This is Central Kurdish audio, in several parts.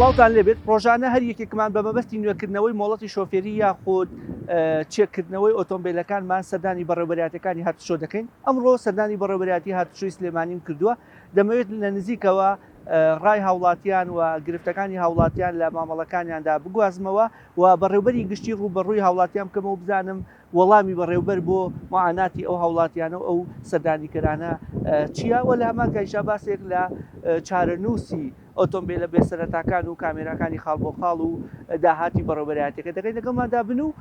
سڵاوتان لێبێت ڕۆژانە هەر یەکێکمان بە مەبەستی نوێکردنەوەی مۆڵەتی شۆفێری یاخود چێککردنەوەی ئۆتۆمبیلەکانمان سەردانی بەڕێوەبەرایەتەکانی هاتوچۆ دەکەین. ئەمڕۆ سەردانی بەڕێوەبەرایەتی هاتوچۆی سلێمانیم کردووە. دەمەوێت لە نزیکەوە ڕای هاوڵاتیان و گرفتەکانی هاوڵاتیان لە مامەڵەکانیاندا بگوازمەوە و بەڕێوبەری گشتی ڕوبەڕووی هاوڵاتیان بکەمەوە بزانم وەڵامی بەڕێوبەر بۆ معاناتی ئەو هاوڵاتیانە و ئەو سەردانیکەرانە چییە و لە هەمان کایشا باسێک لە چارەنووسی ئۆتۆمبیلە بێسەرەتاکان و کامێراکانی خاڵ بۆ خاڵ و داهاتی بەڕێوەبەرایەتەکە دەکەین لەگەڵماندا بن و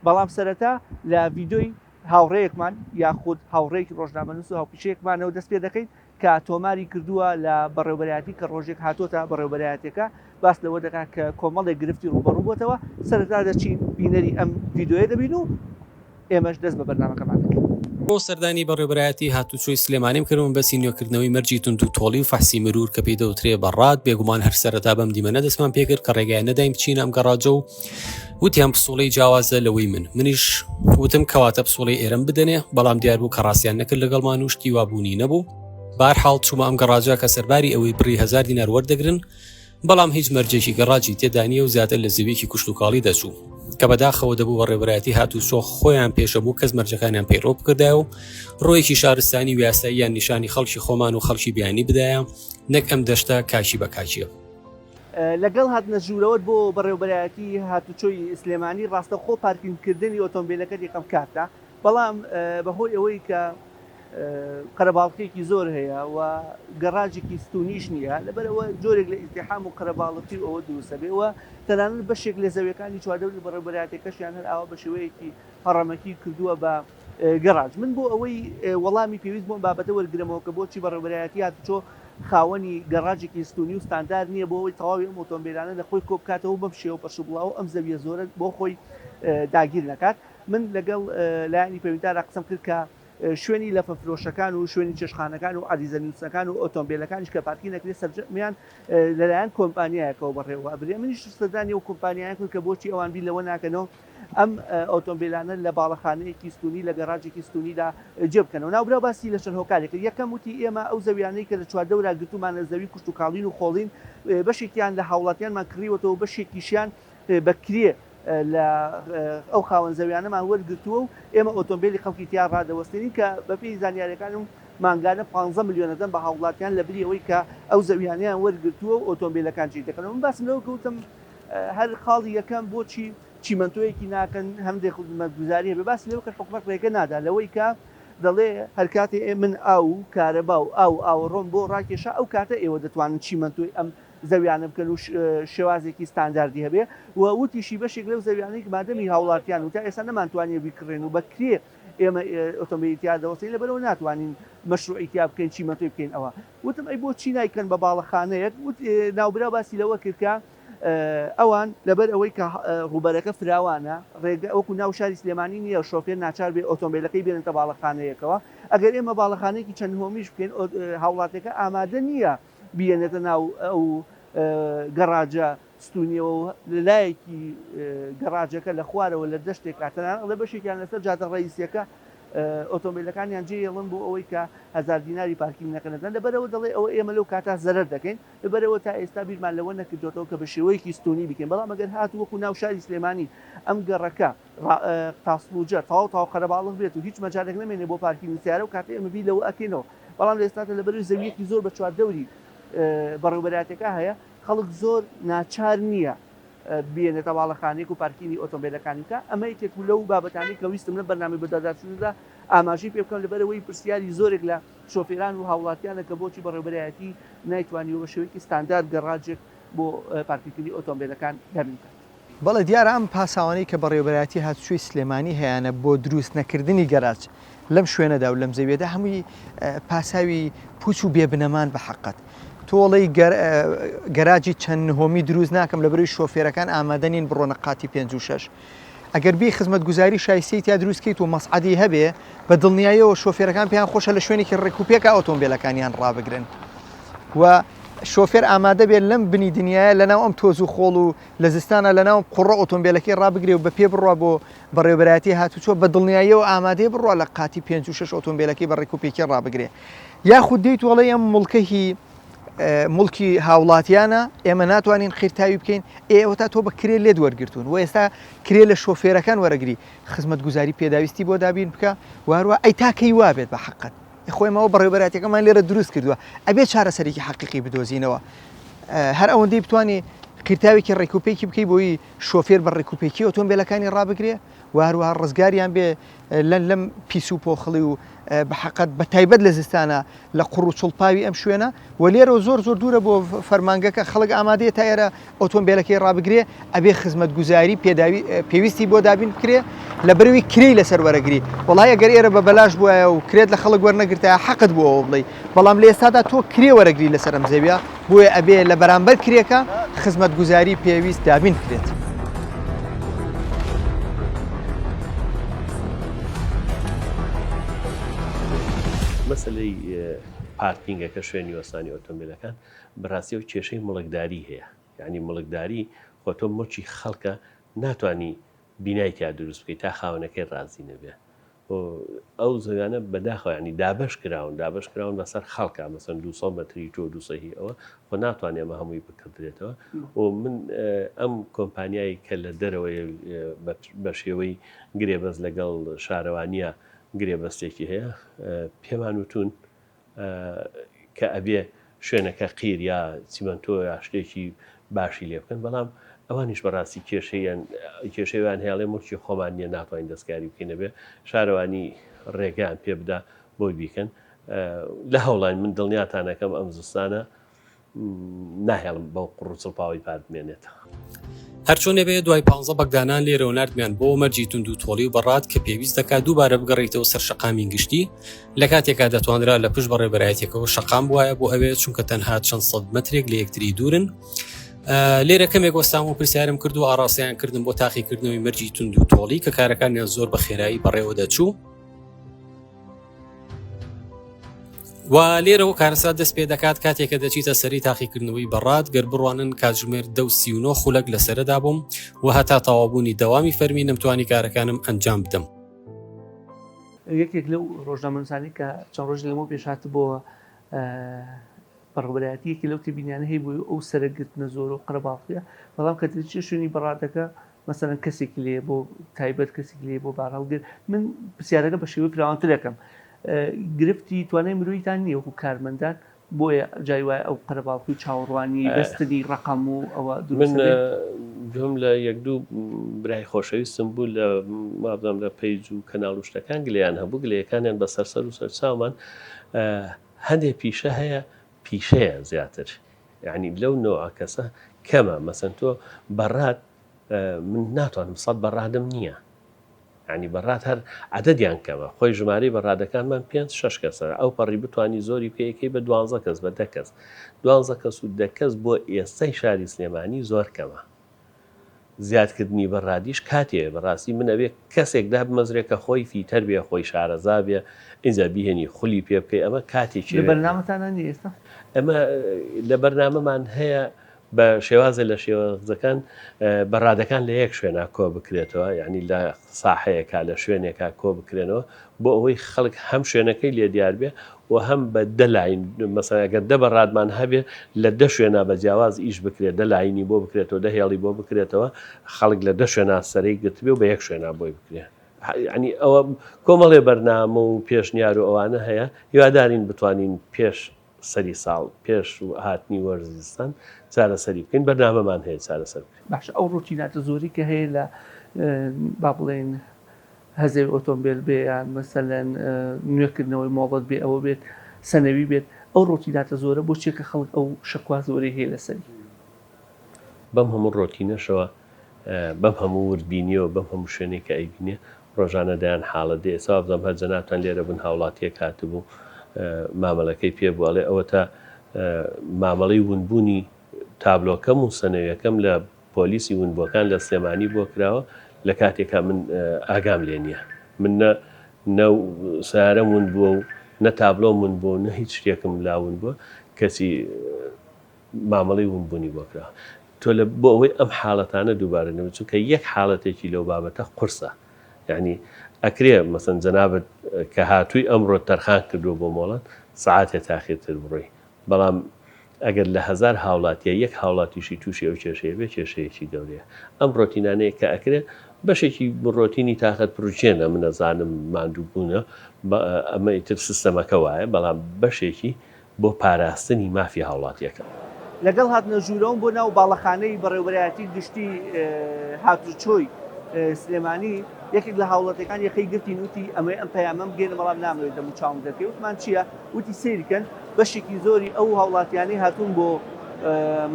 بەڵام سەرەتا لە ڤیدۆی هاوڕەیەکمان یاخود هاوڕێیەکی ڕۆژنامەنووس و هاوپیشەیەکمانەوە دەست پێ دەکەین کە تۆماری کردووە لە بەڕێوەبەرایەتی کە ڕۆژێک هاتۆتە بەڕێوەبەرایەتەکە باس لەوە دەکات کە کۆمەڵێک گرفتی ڕوبەڕوو بۆتەوە. سەرەتا دەچین بینەری ئەم ڤیدۆیە دەبین و ئێمەش دەست بە بەرنامەکەمان دەکەین. بۆ سەردانی بەڕێوەبەرایەتی هاتوچۆی سلێمانیم کردم بەسی نوێکردنەوەی مەرجی تونند و تۆڵی و فەحسی مرور کە پێی دەوترێ بەڕات بێگومان هەر سەرەتا بەم دیمەنە دەستمان پێکرد کە ڕێگای نەدایم بچینە ئەم گەڕاجە و وتیان پسوڵەی جیاوازە لەوەی منیش وتم کەواتە پسوڵەی ئێرەم بدەنێ بەڵام دیار بوو کە ڕاستیان نەکرد لەگەڵمان و شتی وابوونی نەبوو. بارحاڵ چوومە ئەم گەڕاجە کە سەرباری ئەوەی بڕی 1000 دینار وەردەگرن بەڵام هیچ مەرجێکی گەڕاجی تێدانیە و زیاتر لە زەویەکی کوشت و کاڵی دەچوو کە بەداخەوە دەبوو بەڕێوەبەرایەتی هاتوچۆ خۆیان پێشەبوو کەس مەرجەکانیان پەیڕۆ بکردایە و ڕۆیەکی شارستانی و یاساییان نیشانی خەڵکی خۆمان و خەڵکی بیانی بدایە نەک ئەم دەشتە کاشی بە کاچیە. لەگەڵ هاتنە ژوورەوەت بۆ بەڕێوەبەرایەتی هاتوچۆی سلێمانی ڕاستە خۆ پارکینگکردنی ئۆتۆمبیلەکە یەکەم کاتە بەڵام بەهۆی ئەوەی کە قەرەباڵقێکی زۆر هەیە و گەڕاجێکی ستونیش نییە لەبەرەوە جۆرێک لە ئیزدیحام و قەرەباڵقی و ئەوە دروستە بێەوە تەنانەت بەشێک لە زەویەکانی چواردەوری بەڕێوەبەرایەتەکەشیان هەر ئاوا بە شێوەیەکی هەڕەمەکی کردووە بە گەڕاج. من بۆ ئەوەی وەڵامی پێویست بۆم بابەتە وەرگرمەوە کە بۆچی بەڕێوەبەرایەتی هاتوچۆ خاوەنی گەڕاجێکی ستونی و ستاندار نییە بۆ ئەوەی تەواوی ئەم ئۆتۆمبیلانە لە خۆی کۆبکاتەوە بەم شێوە پەشبڵاو ئەم زەویە زۆرە بۆ خۆی داگیر نەکات. من لەگەڵ لایەنی پەیوەندیدارا قسەم کرد کە شوێنی لە فەفرۆشەکان و شوێنی چێشخانەکان و عریزە نووسەکان و ئۆتۆمبیلەکانیش کە پارکی نەکرێت سەرجەمیان لەلایەن کۆمپانیایەکەوە بەڕێوە برێ منیش سەردانی و کۆمپانیایان کرد کە بۆچی ئەوان بی لەوە ناکەنەوە ئەم ئۆتۆمبیلانە لە باڵەخانەیەکی ستونی لە گەڕاجێکی ستونیدا جێبکەنەوە. ناوبرا باسی لە شەرهۆکارێک یەکەم وتی ئێمە ئەو زەویانەی کە لە چواردەورا گرتومانە زەوی کوشت و کاڵین و خۆڵین بەشێکیان لە هاوڵاتیانمان کڕیوەتەوە بەشێکیشیان بەکرێ لە ئەو خاوەن زەویانەمان وەرگرتووە و ئێمە ئۆتۆمبیلی خەڵکی تیا ڕادەوەستێنین کە بەپێی زانیاریەکانم مانگانە 15 میلیۆنە دەن بە هاوڵاتیان لە بری ئەوەی کە ئەو زەویانیان وەرگرتووە و ئۆتۆمبیلەکان چی دەکەنەوە. من باسم لەوە کەوتم هەر خاڵی یەکەم بۆچی چیمەنتۆیەکی ناکەن هەندێک خودمەتگوزاریە بێ باس لەوە کە حکومەت ڕێگە نادا لەوەی کە دەڵێ هەر کاتێ من ئاو کارەبا و ئاوەڕۆم بۆ ڕاکێشا ئەو کاتە ئێوە دەتوانن چیمەنتۆی ئەم زەویانە بکەن و شێوازێکی ستانداردی هەبێ و وتیشی بەشێک لەو زەویانەی مادەمی هاوڵاتیان و تا ئێستا نەمانتوانێ بیکڕێن و بەکرێ ئێمە ئۆتۆمبیلیا دەوەستین لەبەرەوە ناتوانین مەشروعیتیا بکەین چیمەنتۆی بکەین. ئەوە وتم ئەی بۆچی نایکەن بە باڵەخانەیەک ناوبرا باسی لەوە کردکە ئەوان لەبەر ئەوەی کە ڕوبەرەکە فراوانە ڕێگە ئەوکو ناو شاری سلێمانی نییە شۆفێر ناچار بێ ئۆتۆمبیلەکەی بێنێتە باڵەخانەیەکەوە ئەگەر ئێمە باڵەخانەیەکی چەند هۆمیش بکەین هاوڵاتەکە ئامادە نییە بیێنێتە ناو ئەو گەڕاجە ستونیەوە لەلایەکی گەڕاجەکە لە خوارەوە لە دەشتێک کاتەنان لە بەشێکیان لەسەر جاتە ڕئیسیەکە ئۆتۆمبیلەکانیان جێڵن بۆ ئەوەی کە 1000 دیناری پارکینگ نەکەنەدەن لەبەرەوە دەڵێ ئەوە ئێمە لەو کاتا زەرەر دەکەین لەبەرەوە تا ئێستا بیرمان لەوە نەکردوێتەوە کە بە شێوەیەکی ستونی بکەین. بەڵام ئەگەر هات وەکو ناو شاری سلێمانی ئەم گەڕەکە تاسڵوجە تاو قەرەباڵغ بێت و هیچ مەجارێک نەمێنێ بۆ پارکینگ سیارە و کاتە ئێمە بی لەوە ئەکەینەوە. بەڵام لە ئێستاکە لەبەر زەویەکی زۆر بە چواردەوری بەڕێوەبەرایەتەکە هەیە خەڵک زۆر ناچار نییە بێنێتە باڵەخانەیەک و پارکینی ئۆتۆمبیلەکانی کە ئەمە یەکێک لەو بابەتانی کە ویستم لە بەرنامەی بەداداچووندا ئاماژەی پێ بکەم لەبەرەوەی پرسیاری زۆرێک لە شۆفێران و هاوڵاتیانە کە بۆچی بەڕێوەبەرایەتی نایتوانیەوە بە شێوەیەکی ستاندارد گەڕاجێک بۆ پارکینگکردنی ئۆتۆمبیلەکان دابین. بەڵێ دیارە ئەم پاساوانەی کە بەڕێوەبەرایەتی هاتوچۆی سلێمانی هەیەە بۆ دروست نەکردنی گەراج لەم شوێنەدا و لەم زەویەدا هەمووی پاساوی پوچ و بێبنەمان بە حەقەت تۆڵی گەراجی چەند هۆمی دروست ناکەم لەبەروی شۆفێرەکان ئامادەنین بڕۆنە قاتی 5 و 6 ئەگەر بی خزمەتگوزاری شایستەی تا دروستکەیت و مەسعەدی هەبێ بە دڵنیاییەوە شۆفێرەکان پێیان خۆشە لە شوێنێکی ڕێکوپێکە ئۆتۆمبیلەکانیان ڕابگرن و شۆفێر ئامادە بێت لەم بنی دنیاە لەناو ئەم تۆز و خۆڵ و لە زستانە لەناو قوڕە ئۆتۆمبیلەکەی ڕابگرێ و بە پێ بڕوا بۆ بەڕێوەبەرایەتی هاتوچۆ بە دڵنیاییەوە ئامادەی بڕوا لە قاتی 5 و 6 ئۆتۆمبیلەکەی بە ڕێکوپێکی ڕابگرێ یاخود دەیت وەڵێ ئەم مڵکەهی مڵکی هاوڵاتیانە ئێمە ناتوانین خێرتاوی بکەین ئێوە تا تۆ بە کرێ لێت وەرگتون و ئێستا کرێ لە شۆفێرەکان وەرەگری خزمەت گوزاری پێداویستی بۆ دابین بکە واروە ئەی تاکەی وابێت بە حقت خۆیمەوە بەڕێوەبەراتەکەمان لێرە دروست کردووە ئەبێت چارەسەرێکی حەقیقی بدۆزینەوە هەر ئەوەندەی بتوانێ خێرتاوێکی ڕێکوپێکی بکەی بۆی شۆفێر بە ڕێکوپێکی ئۆتۆمبیلەکانی ڕابگرێ و هەروەها ڕزگاریان بێ لەم پیس و پۆخڵی و بە حقت بە تایبەت لە زستانە لە قوڕ و چڵپاوی ئەم شوێنە و لێرە زۆر دوورە بۆ فەرمانگەکە خەڵک ئامادەیە تا ئێرە ئۆتۆمبیلەکەی ڕابگرێ ئەبێ خزمەت گوزاری پێویستی بۆ دابین بکرێ لە بەروی کرێی لەسەر وەرەگری وڵای ئەگەر ئێرە بە بەلاش بووە و کرێت لە خەڵک وەرنەگرتە حەقت بۆ ئەوە بڵێ بەڵام لە ئێستادا تۆ کرێ وەرەگری لەسەر ئەم زەویە بۆیە ئەبێ لە بەرامبەر کرێکە خزمەت گوزاری پێویست دابین بکرێت. مەسلەی پارکینگەکە شوێنی وەستانی ئۆتۆمبیلەکان بەڕاستی و کێشەی مڵکداری هەیە یعنی مڵکداری خۆ تۆ مڵکی خەڵکە ناتوانانی بینای تیا دروست بکەیت تا خاوەنەکەی ڕازی نەبێ ئەو زەویانە بەداخەوەنی دابش کراون بەسەر خەڵکە مەسەن 200 مەتری تۆ دووسەهی ئەوە خۆ ناتوانێت ئەمە هەمووی بکردرێتەوە و من ئەم کۆمپانیایی کە لە دەرەوەی بە شێوەی گرێبەست لەگەڵ شارەوانیە گرێبەستێکی هەیە پێمان وتون کە ئەبێ شوێنەکە قیر یا چیمەنتۆ یا شتێکی باشی لێ بکەن بەڵام ئەوانیش بەڕاستی کێشەیان هێڵێ مڵکی خۆمان نیە ناتوانین دەستکاری بکەینە بێ شارەوانی ڕێگەیان پێ بدە بۆی بیکەن لە هەوڵان من دڵنیاتانەکەم ئەم زستانە ناهێڵم بەو قڕوچڵپاوی پار بمێنێتە. هەرچۆنێ بێ دوای 15 بەگدانان لێرەوە نردمیان بۆ مەرجی تونند و تۆڵی و بەڕات کە پێویست دەکات دووبارە بگەڕێیتەوە سەر شەقامی گشتی لە کاتێکا دەتوانرا لە پشت بەڕێبەرایەتێکەوە شەقام وایە بۆ ئەوێت چونکە تەنها چەند سەد مەترێک لە یەکتری دوورن لێرە کەمێک وەستام و پرسیارم کرد و ئاڕاستیان کردم بۆ تاقیکردنەوەی مەرجی تونند و تۆڵی کە کارەکانیان زۆر بە خێرایی بەڕێوە دەچوو و لێرەوە کارەسات دەست پێ دەکات کاتێکە دەچیتە سەری تاقیکردنەوەی بەڕات گەر بڕوانن کاتژمێر 39 خولەک لەسەردا بووم و هەتا تەواوبوونی دەوامی فەرمی نەمتوانی کارەکانم ئەنجام بدەم. یەکێک لەو ڕۆژنامەنووسانی کە چەند ڕۆژ لەمەوە پێشات بۆ بەڕێوەبەرایەتیەکی لەو تێبینیانە هەیە بۆ ئەو سەرگرتنە زۆر و قەرەباڵغیە بەڵام کە دەچێت شوێنی بەڕاتەکە مەسەلەن کەسێکی لێ بۆ تایبەت کەسێکی لێ بۆ باڕاوگر من پرسیارەکە بە شێوەی فراوانتر دەکەم گرفتی توانای مرۆیتان نییە وەکو کارمەندان بۆیە جای وایە ئەو قەرەباڵغی و چاوەڕوانی بەستنی ڕقم و ئەوە من دوم لە یەک دوو برای خۆشەویستم بوو لە مابدەم لە پەیج و کەناڵ و شتەکان گلەیان هەبوو گلەیەکانیان بە سەرسەر و سەرچاومان هەندێک پیشە هەیە پیشەیە زیاتر یعنی لەو نۆع کەسە کەمە مەسەن تۆ بەڕات من ناتوانم 100 بەڕادم نییە ینی بەڕات هەر عەدەدیان کەمە خۆی ژمارەی بەڕادەکانمان 5-6 کەسە ئەو پەڕی بتوانی زۆری پێیەکەی بە 12 کەس بە 10 کەس 12 کەس و 10 کەس بۆ ئێستای شاری سلێمانی زۆر کەمە زیادکردنی بەڕادیش کاتێ بەڕاستی من ئەوێ کەسێکدا بمەزرێکە خۆی فیتەر بێ خۆی شارەزا بێ ئینجا بیهێنی خولی پێ بکەی ئەمە کاتێکی بەرنامەتانە ئێستا ئەمە لە بەرنامەمان هەیە بە شێوازە لە شێوازەکان بەڕادەکان لە یەک شوێنە کۆ بکرێتەوە یعنی لە ساحەیەکە لە شوێنێکە کۆ بکرێنەوە بۆ ئەوەی خەڵک هەم شوێنەکەی لێ دیار بێ و هەم بە دەلاین مەسەڵەگەر دە بەڕادمان هەبێ لە دە شوێنە بە جیاواز ئیش بکرێت دەلاینی بۆ بکرێتەوە دە هێڵی بۆ بکرێتەوە خەڵک لە دە شوێنە سەرەی گرتبێ و بە یەک شوێنە بۆی بکرێت ینی ئەوە کۆمەڵێ بەرنامە و پێشنیار و ئەوانە هەیە هیوادارین بتوانین پێش سەری ساڵ پێش و هاتنی وەرزستان چارەسەری بکەین بەرنامەمان هەیە چارەسەر باش ئەو ڕوتیناتە زۆری کە هەیە لە با بڵێن هەزێ ئۆتۆمبیل بێ یان مەسەلەن نوێکردنەوەی مۆڵەت بێ ئەوە بێت سەنەوی بێت ئەو ڕۆتیناتە زۆرە بۆ چێکە خەڵک ئەو شەکوا زۆرەی هەیە لەسەری بەم هەموو ڕۆتینەشەوە بەم هەموو وردبینیەوە بەم هەموو شوێنێک کە ئەیبینێ ڕۆژانە دەیان حاڵە دێ ئێستا بزانام هەر جەنابتان لێرە بن هاوڵاتیەک هاتبوو مامەڵەکەی پێ بوو ئەڵێ ئەوە تا مامەڵەی ونبوونی تابلۆکەم و سەنەویەکەم لە پۆلیسی ونبووەکان لە سلێمانی بۆ کراوە لە کاتێکا من ئاگام لێ نییە من نە سیارەم ون بووە و نە تابلۆم ون بووە نە هیچ شتێکم لاون بووە کەسی مامەڵەی ونبوونی بۆ کراوە تۆ لە بۆ ئەوەی ئەم حاڵەتانە دووبارە نەوە چونکە یەک حاڵەتێکی لەو بابەتە قورسە یعنی ئەکرێ مەسەن جەنابەت کە هاتووی ئەمڕۆ تەرخان کردو بۆ مۆڵەت سەعاتێ تاخیرتر بڕۆی بەڵام ئەگەر لە هزار هاوڵاتیە یەک هاوڵاتیشی تووشی ئەو کێشەیە بێ کێشەیەکی گەورەیە ئەم ڕۆتینانەیە کە ئەکرێت بەشێکی ڕۆتینی تااقەت پروچێنە منەزانم ماندوو بوونە ئەمە ئیتر سیستەمەکە وایە بەڵام بەشێکی بۆ پاراستنی مافی هاوڵاتیەکە لەگەڵ هاتنە ژوورەوە بۆ ناو باڵەخانەی بەڕێوەبەرایەتی گشتی هاتوچۆی سلێمانی یەکێک لە هاوڵاتەکان یەخەی گرتی وتی ئەمەی ئەم پەیامەم گێنە بەڵام نامەوێت دەمو چاوم دەکەی وتمان چییە؟ وتی سیرکەن بەشێکی زۆری ئەو هاوڵاتیانی هاتوون بۆ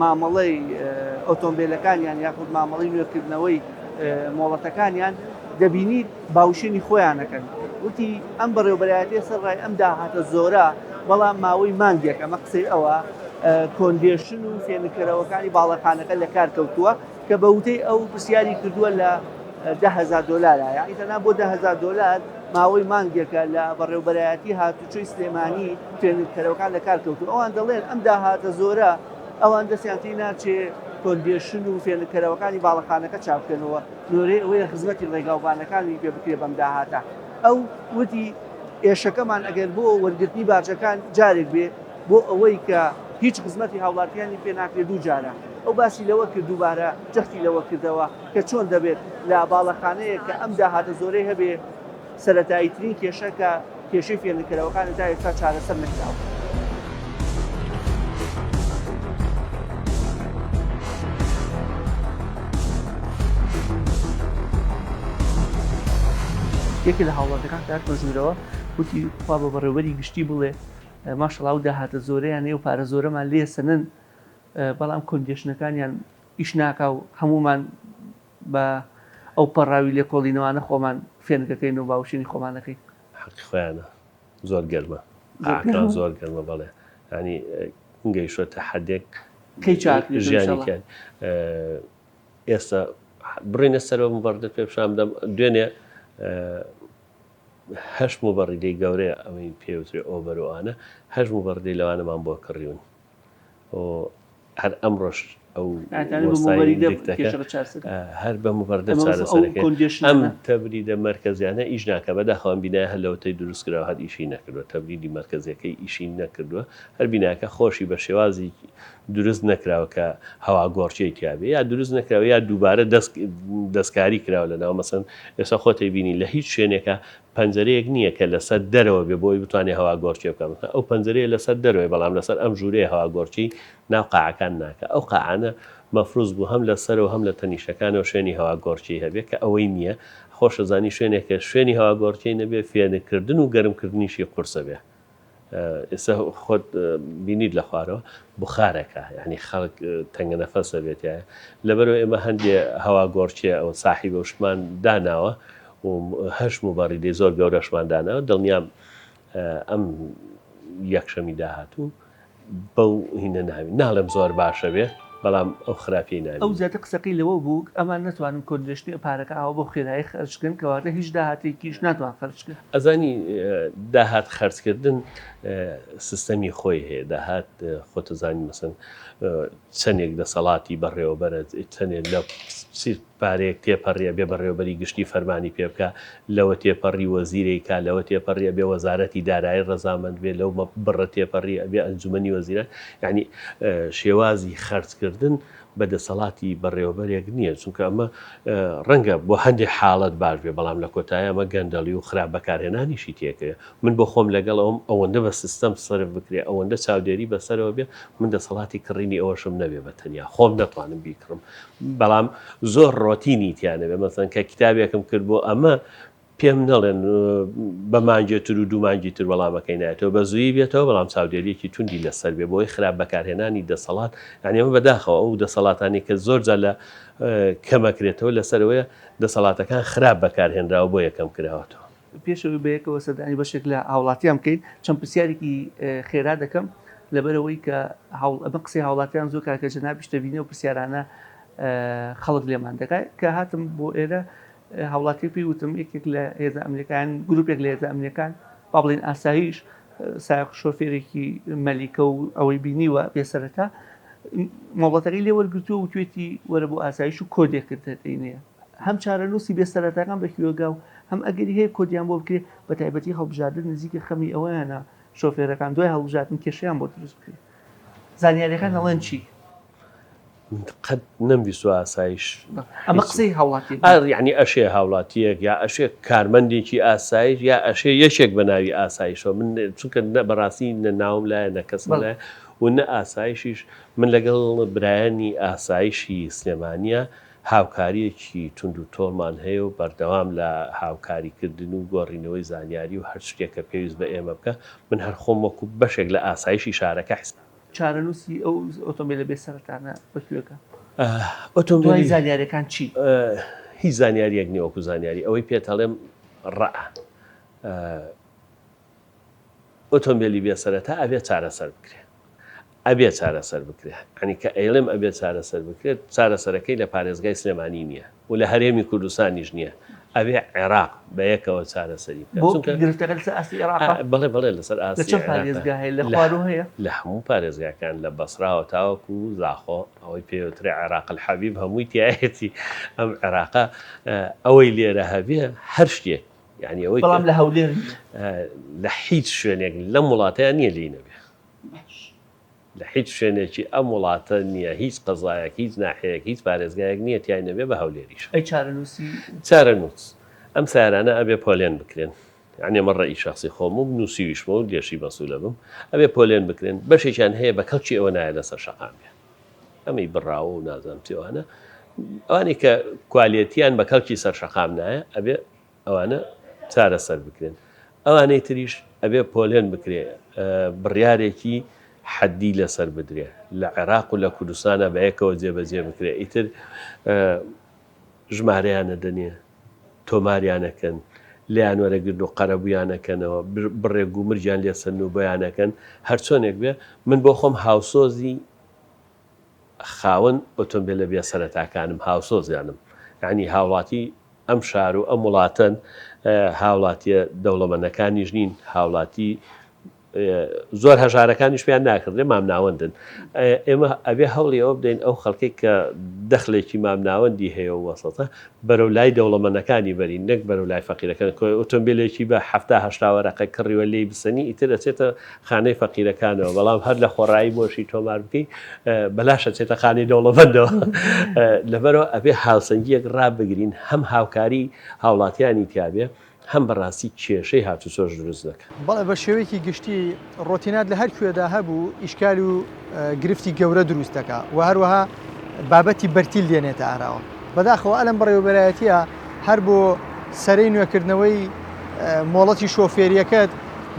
مامەڵەی ئۆتۆمبیلەکانیان یاخود مامەڵی نوێکردنەوەی مۆڵەتەکانیان دەبینیت باوشێنی خۆیانەکەن وتی ئەم بەڕێوەبەرایەتیە سەرڕای ئەم داهاتە زۆرە بەڵام ماوەی مانگێک ئەمە قسەی ئەوە کۆندێشن و فێنکەرەوەکانی باڵەخانەکە لە کار کەوتووە کە بە وتەی ئەو پرسیاری کردووە لە $10,000 یعنی تەنها بۆ $10,000 ماوەی مانگێکە لە بەڕێوەبەرایەتی هاتوچۆی سلێمانی فێنکەرەوەکان لە کار کەوتووە ئەوان دەڵێن ئەم داهاتە زۆرە ئەوان دەستیانتی ناچێ کۆندێشن و فێنکەرەوەکانی باڵەخانەکە چاپکەنەوە نۆرەی ئەوەیە خزمەتی ڕێگاوبانەکانی پێ بکرێ بەم داهاتە ئەو وتی ئێشەکەمان ئەگەر بۆ وەرگرتنی باجەکان جارێک بێ بۆ ئەوەی کە هیچ خزمەتی هاوڵاتیانی پێ ناکرێت دوو جارە ئەو باسی لەوە کرد دووبارە جەختی لەوە کردەوە کە چۆن دەبێت لە باڵەخانەیە کە ئەم داهاتە زۆرەی هەبێ سەرەتاییترین کێشەکە کێشەی فێنکەرەوەکان تا ئێستا چارەسەر نەکراوە. یەکی لە هاوڵاتەکان هاتمە ژوورەوە وتی خوا بە بەڕێوەبەری گشتی بڵێ ماشەڵڵا و داهاتە زۆرەیان و پارە زۆرەمان لێ سەنن بەڵام کۆندێشنەکانیان ئیش ناکا و هەمومان بە ئەو پەڕاوی لێ کۆڵینەوانە خۆمان فێنکەکەین و باوشێنی خۆمانەکەی حەقی خۆیانە زۆر گەرمە زۆر گەرمە بەڵێ ینی گەیشتە حەدێک کەی ژیانیکیان ئێستا بڕینە سەرەوە مبەردە پێ پیشاندەم دوێنێ هەشت مبەڕیدەی گەورەیە ئەوەی پێوترێ ئۆبەرۆوانە هەشت مبەردەی لەوانەمان بۆ کڕیون هەر ئەمڕۆژ ئەو هەر بە مبەردە چارەسەرەکەی ئەم تەبریدە مەرکەزیانە ئیش ناکە بەداخەوان بینایە هەر لەوەتەی دروستکراوە هەر ئیشی نەکردووە تەبریدی مەرکەزیەکەی ئیشی نەکردووە هەر بیناکە خۆشی بە شێوازی دروست نەکراوە کە هەوا گۆڕچەی تیاابێ یا دروست نەکراوە یا دووبارە دەستکاری کراوە لەناو مەسەن ئێستا خۆتی بینی لە هیچ شوێنێکە پەنجەرەیەک نییە کە لەسەر دەرەوە بێ بۆی بتوانێت هەوا گۆڕچی بکەم ئەو پەنجەرەیە لەسەر دەرەوەی بەڵام لەسەر ئەم ژوورەیە هەوا گۆڕچی ناو قاعەکان ناکە ئەو قاعانە مەفروز بوو هەم لەسەرەوە هەم لە تەنیشەکانەوە شوێنی هەوا گۆڕچی هەبێ کە ئەوەی نییە خۆشەزانی شوێنێکە شوێنی هەوا گۆڕچی نەبێ فێنکردن و گەرمکردنیشی قورسە بێ ئێستا خۆت بینیت لە خوارەوە بخارەکە یعنی خەڵک تەنگە نەفەسە بێتایە لەبەرەوە ئێمە هەندێ هەوا گۆڕچیە ئەو ساحی بە شمان داناوە و هەشت مبەڕیدەی زۆر گەورەشمان داناوە دڵنیام ئەم یەکشەمی داهاتوو بەو هینە ناوی ناڵێم زۆر باشە بێ بەڵام ئەو خراپی ناوی ئەو زیاتر قسەکەی لەوە بوو ئەمان ناتوانن کۆندێشتنی پارەکە ئەوە بۆ خێرایی خەرجکن کەواتە هیچ داهاتێکیش ناتوان خەرجکن ئەزانی داهات خەرجکردن سیستەمی خۆی هەیە داهات خۆتەزانی مەسەن چەندێک دەسەڵاتی بەڕێوەبەرە چەندێک لە پارەیەک تێپەڕیە بێ بەڕێوەبەری گشتی فەرمانی پێ بکە لەوە تێپەڕی وەزیرێکا لەوە تێپەڕیە بێ وەزارەتی دارایی ڕەزامەند بێ لەو بڕە تێپەڕی ئەبێ ئەنجومەنی وەزیران یعنی شێوازی خەرجکردن بە دەسەڵاتی بەڕێوەبەرێک نییە چونکە ئەمە ڕەنگە بۆ هەندێک حاڵەت باش بێ بەڵام لە کۆتایە ئەمە گەندەڵی و خراپ بەکارهێنانیشی تێکەیە من بۆ خۆم لەگەڵ ئەوەندە بە سیستەم سەرف بکرێ ئەوەندە چاودێری بەسەرەوە بێ من دەسەڵاتی کڕینی ئەوەشم نەبێ بە تەنیا خۆم دەتوانم بیکڕم بەڵام زۆر ڕۆتینی تیانە بێ مەسەن کە کتابێکم کرد بۆ ئەمە پێم نەڵێن بە مانجێتر و دوو مانجیتر وەڵامەکەی نایێتەوە بە زووی بێتەوە بەڵام چاودێریەکی توندی لەسەر بێ بۆی خراپ بەکارهێنانی دەسەڵات یعنی ئەمە بەداخەوە ئەو دەسەڵاتانی کە زۆر جا لە کەمەکرێتەوە لەسەرەوەی دەسەڵاتەکان خراپ بەکارهێنراوە بۆ یەکەم کراوەتەوە پێشەوەی بەیەکەوە سەردانی بەشێک لە هاوڵاتیان بکەین چەند پرسیارێکی خێرا دەکەم لەبەرەوەی کە ئەمە قسەی هاوڵاتیان زۆر کاکە جەنابی شتەبینی و پرسیارانە خەڵک لێمان دەکات کە هاتم بۆ ئێرە هاوڵاتی پێی وتم یەکێک لە هێزە ئەمریکایان گروپێک لە هێزە ئەمریکان با بڵێن ئاسایش سایق شۆفێرێکی مەلیکە و ئەوەی بینیوە بێسەرەتا مۆڵەتەکەی لێ وەرگرتووە و توێتی وەرە بۆ ئاسایش و کۆدێکردێنەیە هەم چارەنووسی بێسەرەتاکان بە کوێگا و هەم ئەگەری هەیە کۆدیان بۆ بکرێت بە تایبەتی هەڵبژاردن نزیکە خەمی ئەوەیانە شۆفێرەکان دوای هەڵبژاردن کێشەیان بۆ دروست بکرێت زانیاریەکان دەڵێن چی؟ قەت نەمبیست ئاسایش ئەمە قسەی هاوڵاتی یعنی ئەشێ هاوڵاتیەک یا ئەشێ کارمەندێکی ئاسایش یا ئەشێ یەکێک بە ناوی ئاسایشەوە من چونکە بەڕاستی نە ناوم لایە نە کەسم لایە و نە ئاسایشیش من لەگەڵ برایانی ئاسایشی سلێمانیە هاوکاریەکی تونند و تۆڵمان هەیە و بەردەوام لە هاوکاریکردن و گۆڕینەوەی زانیاری و هەر شتێکە پێویست بە ئێمە بکە من هەر خۆم وەکو بەشێک لە ئاسایشی شارەکە حیساب چارەنووسی ئەو ئۆتۆمبیلە بێ سەرەتانە بەکوێکە ئۆتۆمبیلی زانیاریەکان چی؟ هیچ زانیاریەک نیە وەکو زانیاری ئەوەی پێتەڵێم ڕە ئۆتۆمبیلی بێسەرەتا ئەبێ چارەسەر بکرێ ئەبێ چارەسەر بکرێ عنی کە ئێڵم ئەبێ چارەسەر بکرێت چارەسەرەکەی لە پارێزگای سلێمانی نییە و لە هەرێمی کوردستانیش نییە ئەبێ عێراق بە یەکەوە چارەسەری بڵێ بڵێ لەسەر پارێزگا هەیە لە خوارۆ هەیە لە هەموو پارێزگاکان لە بەسراوە تاوەکو و زاخۆ ئەوەی پێوترێ عێراق الحەبیب هەمووی تایەتی ئەم عێراقا ئەوەی لێرە هەبێ هەر شتێک یعنی ئەوەی بەڵام لە هەولێر لە هیچ شوێنێک لەم وڵاتەیە نییە لی نەبێ لە هیچ شوێنێکی ئەم وڵاتە نییە هیچ قەزایەک هیچ ناحەیەک هیچ پارێزگایەک نییە تیای نەبێ بە هەولێریش ئەی چارەنووسی چارەنووس ئەم سارانە ئەبێ پۆلێن بکرێن یعنی مە ڕێی شخصی خۆم و نووسیویشمە و لێشی بەسوولە بم ئەبێ پۆلێن بکرێن بەشێکیان هەیە بە کەڵکی ئەوە نایە لەسەر شەقامێ ئەمەی بڕاوە و نازانم چێوانە ئەوانەی کە کوالێتیان بە کەڵکی سەر شەقام نایە ئەبێ ئەوانە چارەسەر بکرێن ئەوانەی تریش ئەبێ پۆلێن بکرێ بڕیارێکی حەدی لەسەر بدرێ لە عێراق و لە کوردستانە بە یەکەوە جێبەجێ بکرێ ئیتر ژمارەیانە دەنێ تۆماریانەکەن لیان وەرەگرد و قەرەبوویانەکەنەوە بڕێک و مرجیان لێسەن و بەیانەکەن هەرچۆنێک بێ من بۆ خۆم هاوسۆزی خاوەن ئۆتۆمبیلە بێ سەرەتاکانم هاوسۆزیانم یعنی هاوڵاتی ئەم شار و ئەم وڵاتەن هاوڵاتیە دەوڵەمەندەکانیش نین هاوڵاتی زۆر هەژارەکانیش پێیان ناکردێ مامناوەندن ئێمە ئەبێ هەوڵی ئەوە بدەین ئەو خەڵکی کە دەخلێکی مامناوەندی هەیە و وەسەتە بەرەو لای دەوڵەمەندەکانی بەرین نەک بەرەو لای فەقیرەکان ئۆتۆمبیلێکی بە 70 وەرەقە کڕیوە لێی بسەنی ئیتر دەچێتە خانەی فەقیرەکانەوە بەڵام هەر لە خۆڕایی بۆشی تۆمار بکەی بەلاشە چێتە خانەی دەوڵەمەندەوە لەبەرەوە ئەبێ هاوسەنگیەک ڕابگرین هەم هاوکاری هاوڵاتیانی تیابێ هەم بەڕاستی کێشەی هاتوچۆش دروست دەکەن بەڵێ بە شێوەیەکی گشتی ڕۆتینات لە هەر کوێدا هەبوو ئیشکال و گرفتی گەورە دروست دەکات و هەروەها بابەتی بەرتیل دێنێتە ئاراوە بەداخەوە ئەلم بەڕێوەبەرایەتیە هەر بۆ سەرەی نوێکردنەوەی مۆڵەتی شۆفێریەکەت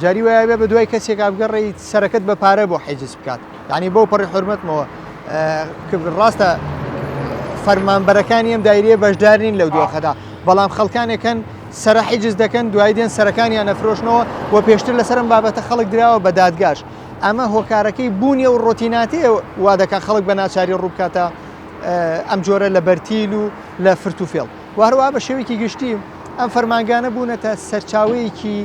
جاری وایە بێ بە دوای کەسێک ئابگەڕی سەرەکەت بە پارە بۆ حیجز بکات یعنی بۆ پەڕی حرمەتمەوە ڕاستە فەرمانبەرەکانی ئەم دایرەیە بەشدارین لەو دۆخەدا بەڵام خەڵکانێکن سەر حیجز دەکەن دوای دێن سەرەکانیان نەفرۆشنەوە و پێشتر لەسەرم بابەتە خەڵک دراوە بە دادگاش ئەمە هۆکارەکەی بوونیە و ڕۆتیناتیە وا دەکات خەڵک بە ناچاری ڕووبکاتە ئەم جۆرە لە بەرتیل و لە فرتوفێڵ و هەروە بە شێوەیەکی گشتی ئەم فەرمانگانە بوونەتە سەرچاوەیەکی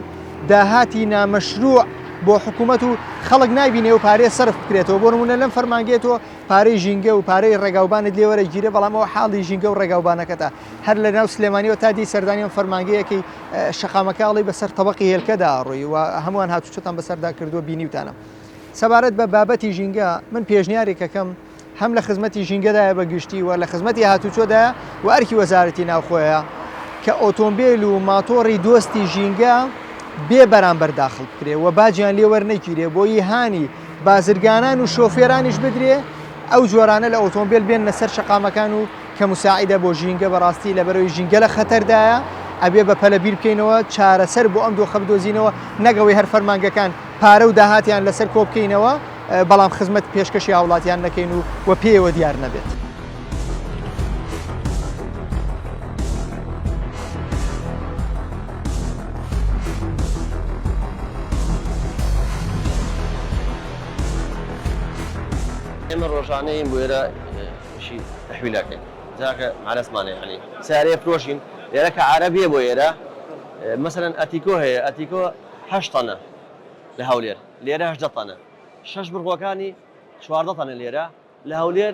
داهاتی نامەشروع بۆ حکوومەت و خەڵک نایبینێ و پارێ سرف بکرێتەوە بۆ نمونە لەم فەرمانگێتەوە پارەی ژینگە و پارەی ڕێگاوبانت لێوەرە گیرە بەڵامەوە حاڵی ژینگە و ڕێگاوبانەکەتە هەر لە ناو سلێمانیەوە تا دی سەردانی فەرمانگەیەکەی شەقامەکاڵی بەسەر تەبەقی هێلکەدا ڕووی و هەمووان هاتوچەتان بەسەردا کردووە بینیوتانە سەبارەت بە بابەتی ژینگە من پێشنیارێکەکەم هەم لە خزمەتی ژینگەدایە بەگشتی و لە خزمەتی هاتوچۆدایە و ئەرکی وەزارەتی ناوخۆیە کە ئۆتۆمبیل و ماتۆڕی دۆستی ژینگە بێ بەرامبەر داخل بکرێ و باجیان لێ وەرنەگیرێ بۆی هانی بازرگانان و شۆفێرانیش بدرێ ئەو جۆرانە لە ئۆتۆمبیل بێن لەسەر شەقامەکان و کە مساعیدە بۆ ژینگە بەڕاستی لە بەرەوەی ژینگە لە خەتەردایە ئەبێ بە پەلە بیر بکەینەوە چارەسەر بۆ ئەم دۆخە بدۆزینەوە نەگەوەی هەر فەرمانگەکان پارە و داهاتیان لەسەر کۆ بکەینەوە بەڵام خزمەت پێشکەشی هاوڵاتیان نەکەین و پێیەوە دیار نەبێت. ئێمە ڕۆژانەی بۆێرە تحویلەکەین جاکە مالەسمانە ینی سارەیە فرۆشین لێرە کە عارەبیە بۆ ئێرە مەسەرەن ئەتیکۆ هەیە ئەتیکۆ 8 تەنە لە هەولێر لێرە 8 تەنە 6 بڕگۆکانی 14 تەنە لێرە لە هەولێر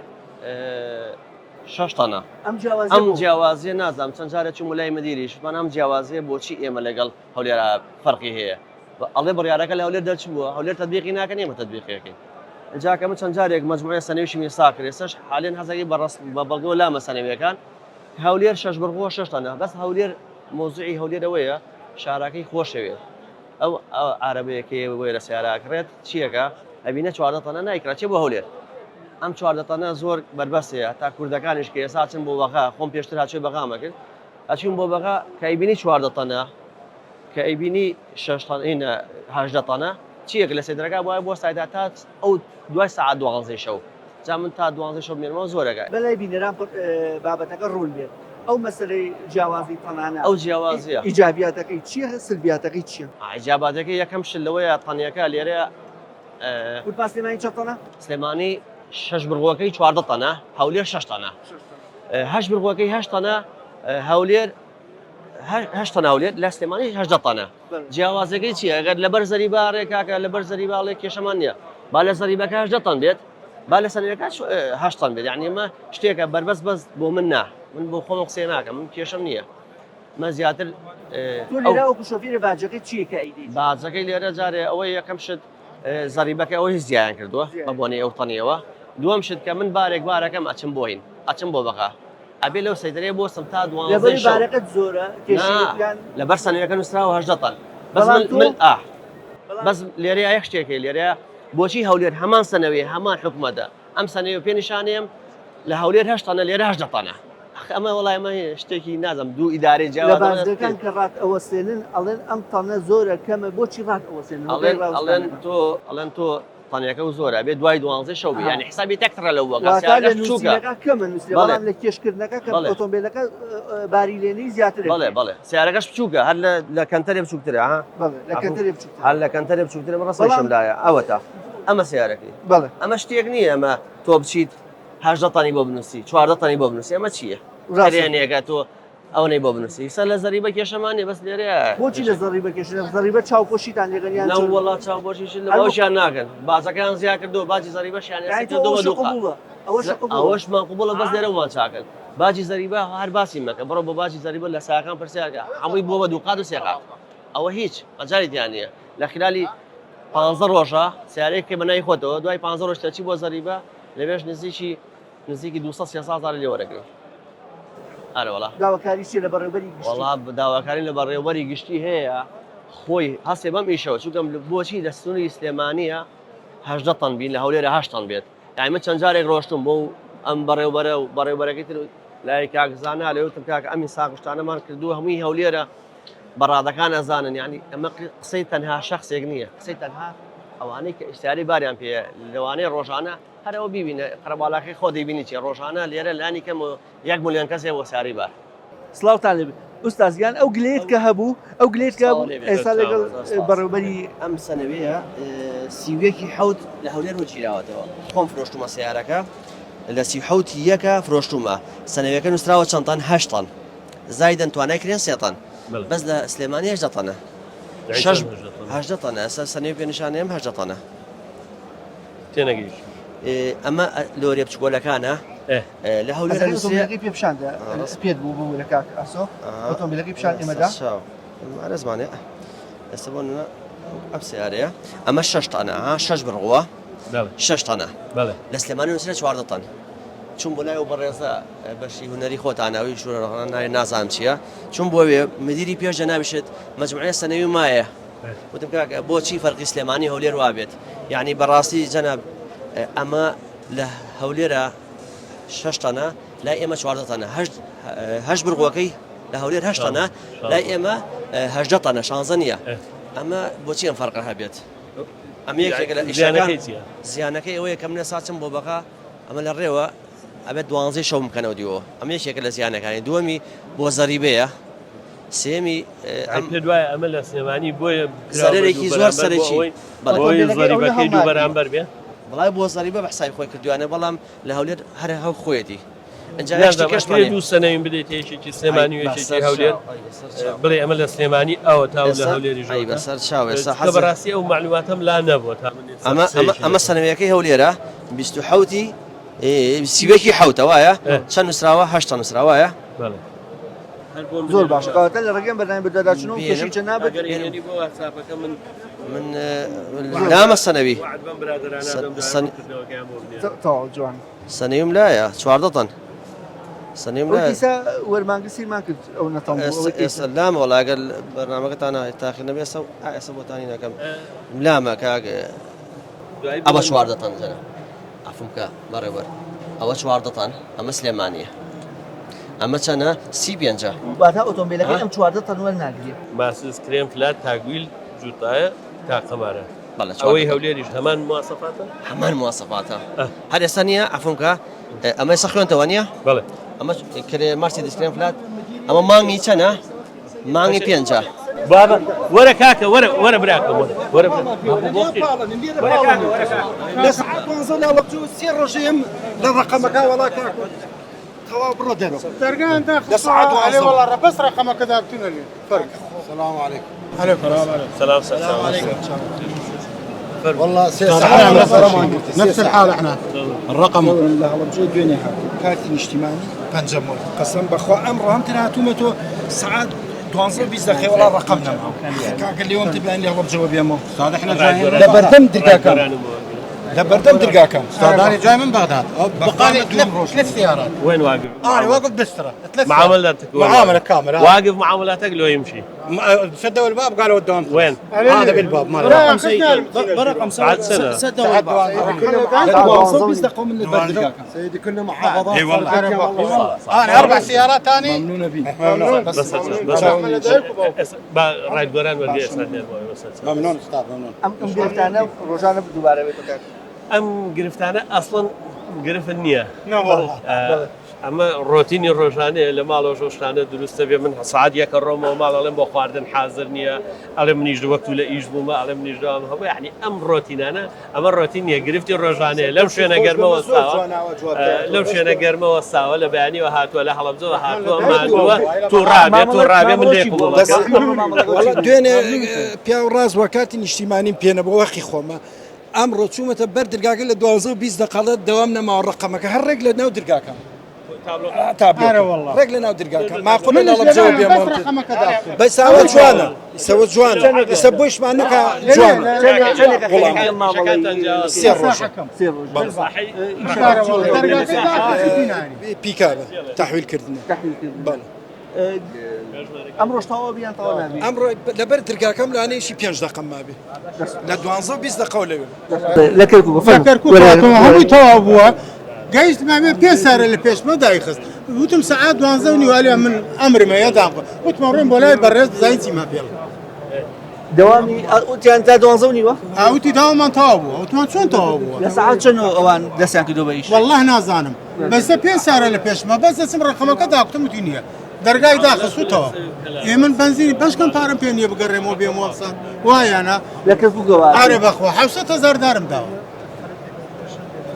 6 تەنە ئەم جیاوازیە نازانم چەند جارە چوم لای مدیریش من ئەم جیاوازیە بۆچی ئێمە لەگەڵ هەولێرە فەرقی هەیە ئەڵێ بڕیارەکە لە هەولێر دەرچووە هەولێر تەطبیقی ناکەن ئێمە تەطبیقیەکەین جاکە من چەند جارێک مجموعە سنەویشی میسا کرد ئێستاش حالێن هەزەکی بە بەڵگە و لامە سنەویەکان هەولێر 6 بڕغۆ 6 تەنە بەس هەولێر مۆزوعی هەولێر ئەوەیە شارەکەی خۆشەوێت ئەو عربەیەکەی وێ لە سیارەکڕێت چیەکە ئەبینە 14 تەنە نایکرا چێ بۆ هەولێر ئەم 14 تەنە زۆر بەربەسەیە تا کوردەکانیش کە ئێستا چن بۆ بەغا خۆم پێشتر هاچوی بەغامە کرد ئەچین بۆ بەغا کە ئەیبینی 14 تەنە کە ئەیبینی 6 تەنە 18 تەنە چیەک لە سێدرەکە وایە بۆ سایدا تا ئەو دوای ساعت 12 شەو جا من تا 12 شەو بمێنمەوە زۆرەکە بەلای بینەران بابەتەکە ڕوون بێت ئەو مەسلەی جیاوازی تەنانە ئەو جیاوازیە ئیجابیاتەکەی چییە سلبیاتەکەی چییە؟ ئیجاباتەکە یەکەم شت لەوەیە تەنیەکە لێرەیە کورتپاس سلێمانی چەند تەنە؟ سلێمانی 6 بڕغۆکەی 14 تەنە هەولێر 6 تەنە 8 بڕغۆکەی 8 تەنە هەولێر 8 تەنە هەولێر لە سلێمانی 18 تەنە جیاوازەکەی چیە ئەگەر لەبەر زەریبا ڕێکاکە لەبەر زەریباڵێ کێشەمان نییە با لە زەریبەکە 18 تەن بێت با لە سەرەکە 8 تەن بێت یعنی ئمە شتێکە بربەس بەس بۆ من نا من بۆ خۆم قسێ ناکەم من کێشەم نییە مە زیاتر تۆ لێرە وەکو شۆفێری باجەکەی چییە کە ئەیدی؟ باجەکەی لێرە جارێ ئەوەی یەکەم شت زەریبەکە ئەوەی زیایان کردووە بە بۆنەی ئەو تەنیەوە دووەم شت کە من بارێک بارەکەم ئەچم بۆین ئەچم بۆ بەغا ئەبێ لەو سەیدرێ بۆستم تا 12 شەو بارەکەت زۆرە کێشەیان لەبەر سەنەکە نووسراوە 18 تەن بەس من بەس لێرەیە یەک شتێکی لێرەیە بۆچی هەولێر هەمان سەنەوەی هەمان حکومەتە ئەم سەنەوە پێنیشانێم لە هەولێر 8 تەنە لێرە 18 تەنە ئەمە وەڵای ئەمە شتێکی نازم دوو ئیدارەی لە بازرگەکان کە ڕات ئەوەسێنن ئەڵێن ئەم تەنە زۆرە کەمە بۆچی ڕات ئەوەسێنن ئەڵێن تۆ تەنیەکە و زۆرە بێت دوای 12 شەو بێ یعنی حسابی تەکتڕە لەو کەمن بەڵام لە کێشکردنەکە کە ئۆتۆمبیلەکە باریلێنی زیاتر بەڵێ سیارەکەش بچووکە هەر لە کەنتەرێ بچووکترە هەر لە کەنتەرێ بچووکترە ڕاستیشم لایە ئەوە تا ئەمە سیارەکەی ئەمە شتێک نییە ئەمە تۆ بچیت 18 تەنی بۆ بنووسی 14 تەنی بۆ بنووسی ئەمە چییە؟ ڕێنێگە تۆ ئەو نەی بۆ بنووسی سەر لە زەریبە کێشەمانێ بەس لێرە بۆچی لە زەریبە کێشە زەریبە چاوپۆشیتان لێگەنیان وڵا چاوپۆشیشن لەوەشیان ناکەن بازەکەیان زیاد کردو باجی زەریبەشیان ئەوەشمان قوبڵە بەس لێرەمان چاکەن باجی زەریبە هەر باسی مەکە بڕۆ بۆ باجی زەریبە لە ساکان پرسیارکە هەمووی بۆ بە دووقات و سێقات ئەوە هیچ مەجای دیان نیە لە خلالی 15 ڕۆژە سیارەیەک کە بەنای خۆتەوە دوای 15 ڕۆژ تەچی بۆ زەریبە لەبێش نزیکی 200 لێ وەرەگرن ئارەوەڵا داواکاری چی لە بەڕێوەبەری وڵا داواکاری لە بەڕێوەبەری گشتی هەیە خۆی هەستێ بەم ئیشەوە چونکەم بۆچی لە سنووری سلێمانیە 18 تەن بین لە هەولێرە 8 تەن بێت یعنی من چەند جارێک ڕۆشتم بۆ ئەم بەڕێوەبەرە و بەڕێوەبەرەکەی تر لای کاکزانە لەوتم کاکە ئەمی ساقشتانەمان کردووە هەمووی هەولێرە بەڕادەکان ئەزانن یعنی ئەمە قسەی تەنها شخصێک نییە قسەی تەنها ئەوانەی کە ئیشتیاری باریان پێ لەوانەیە ڕۆژانە هەرەوە ببینە قەرەباڵاکەی خۆ دەیبینی چی ڕۆژانە لێرە لانی کەم 1 ملیۆن کەسێ بۆ سیاری بار سڵاوتان لێ ئوستازیان ئەو گلێت کە هەبوو ئەو گلێت کە ئێستا لەگەڵ بەڕێوەبەری ئەم سەنەوەیە سیوێکی حەوت لە هەولێر وەچیراوەتەوە خۆم فرۆشتومە سیارەکە لە سیحوتی یەکە فرۆشتومە سەنەوەکە نووسراوە چەند تەن 8 تەن زایدەن توانای کرێن 3 تەن بەس لە سلێمانی 18 تەنە 18 تەنە ئەستا سەنەوە پێنیشانەیەم 18 تەنە تێنەگەیش ئەمە لۆرێ بچکۆلەکانە لە هەولێر پێ پیشاندا پێت بوو بوو لە کاک ئاسۆ ئۆتۆمبیلەکەی پیشان ئێمەدا ئارەزمانێ ئێستا بۆ ئەم سیارەیە ئەمە 6 تەنە 6 بڕغوە 6 تەنە لە سلێمانی نووسرا 14 تەن چون بۆ لای و بەڕێزە بەشی هونەری خۆتانەوەی شوورەڕەنای نازانم چییە چون بۆوێ مدیری پێشە نابشێت مەجموعە سەنەوی مایە وتم کاکە بۆچی فەرقی سلێمانی هەولێر وابێت یعنی بەڕاستی جەناب ئەمە لە هەولێرە 6 تەنە لای ئێمە 14 تەنە 8 بڕغوەکەی لە هەولێر 8 تەنە لای ئێمە 18 تەنە 16 نییە ئەمە بۆچی ئەم فەرقە هەبێت ئەمە یەکێکە لە زیانەکەی ئەوەیە کە منە ساچم بۆ بەقا ئەمە لە ڕێوە ئەبێت 12 شەو بکەنەوە دیەوە ئەمە یەکێکە لە زیانەکانی دووەمی بۆ زەریبەیە سێمی دوای ئەمە لە سلێمانی بۆیە سەرێکی زۆر سەرێکی زەریبەکەی دوو بەرامبەر بێ بەڵای بۆ زەریبە بە حسابی خۆی کردوانە بەڵام لە هەولێر هەر هەو خۆیەتی دوو سەنەویم بدەیت یەکێکی سلێمانی و یەکێکی هەولێر بڵێ ئەمە لە سلێمانی ئەوە تا لە هەولێری بەسەر چاوێ بەڕاستی ئەو معلوماتەم لا نەبووە ئەمە سەنەوەکەی هەولێرە 27 سیوێکی حوتە وایە چەند نووسراوە 8 نووسراوایە زۆر باشە کەواتە لە ڕێگەم بەرنامە بەداداچنەوە کێشی چە نابێت ئەگەری بۆ واتساپەکە من لام السنوي وعد بەم برادرانە تەواو جوان سنويم لا يا شوارده طن سنويم لا ئەوکیسا وەرمانگەسیمان کرد ئەو نەتەم لام والله قال برنامجك انا تاخذ نبي اسو ثاني كم لام كاك ابا شوارده طن زين عفوك بربر ابا شوارده طن اما سليمانيه اما انا سي بينجا باتە ئۆتۆمبیلەکەی ئەم چواردە تەنوەر ناگرێت ماسس کرێم فلات تاگویل جوتایە تا قەمارە والله ئەوەی هەولێریش هەمان مواسەفاتە همان مواصفاتها هذه الثانيه عفوك اما يسخنون توانيه بەڵێ اما كري مرسيدس كريم فلات اما مانغي تشنا مانغي بينجا بابا وەرە کاکە وەرە براکەم وەرە لساعات وانزلنا وقتو سير رجيم للرقم كا ولا كاكو توا بروديرو درجان داخل لساعات عليه وانزل والله بس رقمك كذا بتنا لي فرق السلام عليكم عليكم السلام سلام عليكم والله نفس الحال احنا الرقم والله موجود بيني كارتين اجتماعي بنجمول قسم بخوا امرهم تناتومتو ساعات توانزل بيز دقيقة ولا رقمنا معه كاك اليوم تبين لي هرب جواب يمو استاذ احنا جايين دبردم درقاكم دبردم درقاكم استاذ انا جاي من بغداد بقالي ثلاث سيارات وين واقف؟ انا واقف بسترة ثلاث معاملاتك وين معاملة واقف؟ كاملة واقف معاملاتك لو يمشي سدوا الباب قالوا ودهم وين؟ هذا بالباب مال برقم بعد سنة سدوا الباب بيصدقوا من البلد سيدي كنا محافظات اي والله والله انا 4 سيارات ثاني ممنون به بس رايد قران ولدي اسناد ممنون استاذ ممنون ئەم گرفتانە ڕۆژانە دووبارە بێتەکە ام گرفتانە اصلا گرفت نییە لا والله ئەمە ڕۆتینی ڕۆژانەیە لە ماڵەوە شۆشتانە دروستە بێ من سعات یەکە ڕۆمەوە ماڵ ئەڵێم بۆ خواردن حاضر نییە ئەڵێ منیش وەکت لە ئیش بوومە ئەڵێ منیش دوام هەبوو یعنی ئەم ڕۆتینانە ئەمە ڕۆتین نیە گرفتی ڕۆژانەیە لەم شوێنە گەرمەوە ساوە لەم شوێنە گەرمەوە ساوە لە بەیانیوە هاتووە لە هەڵەبجەوە هاتووە مادووە تووڕابێ من لێ والله دوێنێ پیا و ڕاز وەکاتی نیشتیمانیم پێنە بۆ وەخی خۆمە ئەمڕۆ چوومەتە بەر دەرگاکە لە 12 دقەڵەت دەوام نەماوە ڕقەمەکە هەر ڕێک لە ناو دەرگاکە أنا والله ڕێک لە ناو دەرگاکە ماقول لە لەڵەبجەوە بس بێمەوە رقمك كذا بەی ساوە جوانە سەوە جوانە لەسەر بۆیشمان نەکە جوانە سێ ڕۆژە سێ ڕۆژ پیکابە تحویلکردنە بەڵێ ئەم ڕۆژتاوە بیان تاوا نابی ئەمڕۆ لەبەر دەرگاکەم لانەیەشی 5 دقەم مابێ لە 12 دقە لەوێ لە کەرکووک هەمووی تەواو بووە گەیشت مامێ پێ سارە لە پێشمە دایخست وتم سعات 12 نیوالێ من ئەمرمە یەدام وتمە ڕێم بۆ لای بەڕێز زای چیمە پێڵ دەوامی ئوتیان تا 12 نیوە ئاوتی داوامان تەواو بووە وتمان چۆن تەواو بووە لە سعات چەند ئەوان دەستیان کردو بە ئیش والله نازانم بەسە پێ سارە لە پێشمە بەس دەچم ڕقەمەکە داکتم وتی نییە دەرگای داخستوتەوە من بنزینی بەشکەم پارەم پێ نییە بگەڕێمەوە بێمەوە قسە وایانە لە کەرکووکەوە ئارێ بەخۆ 700,000 دارم داوە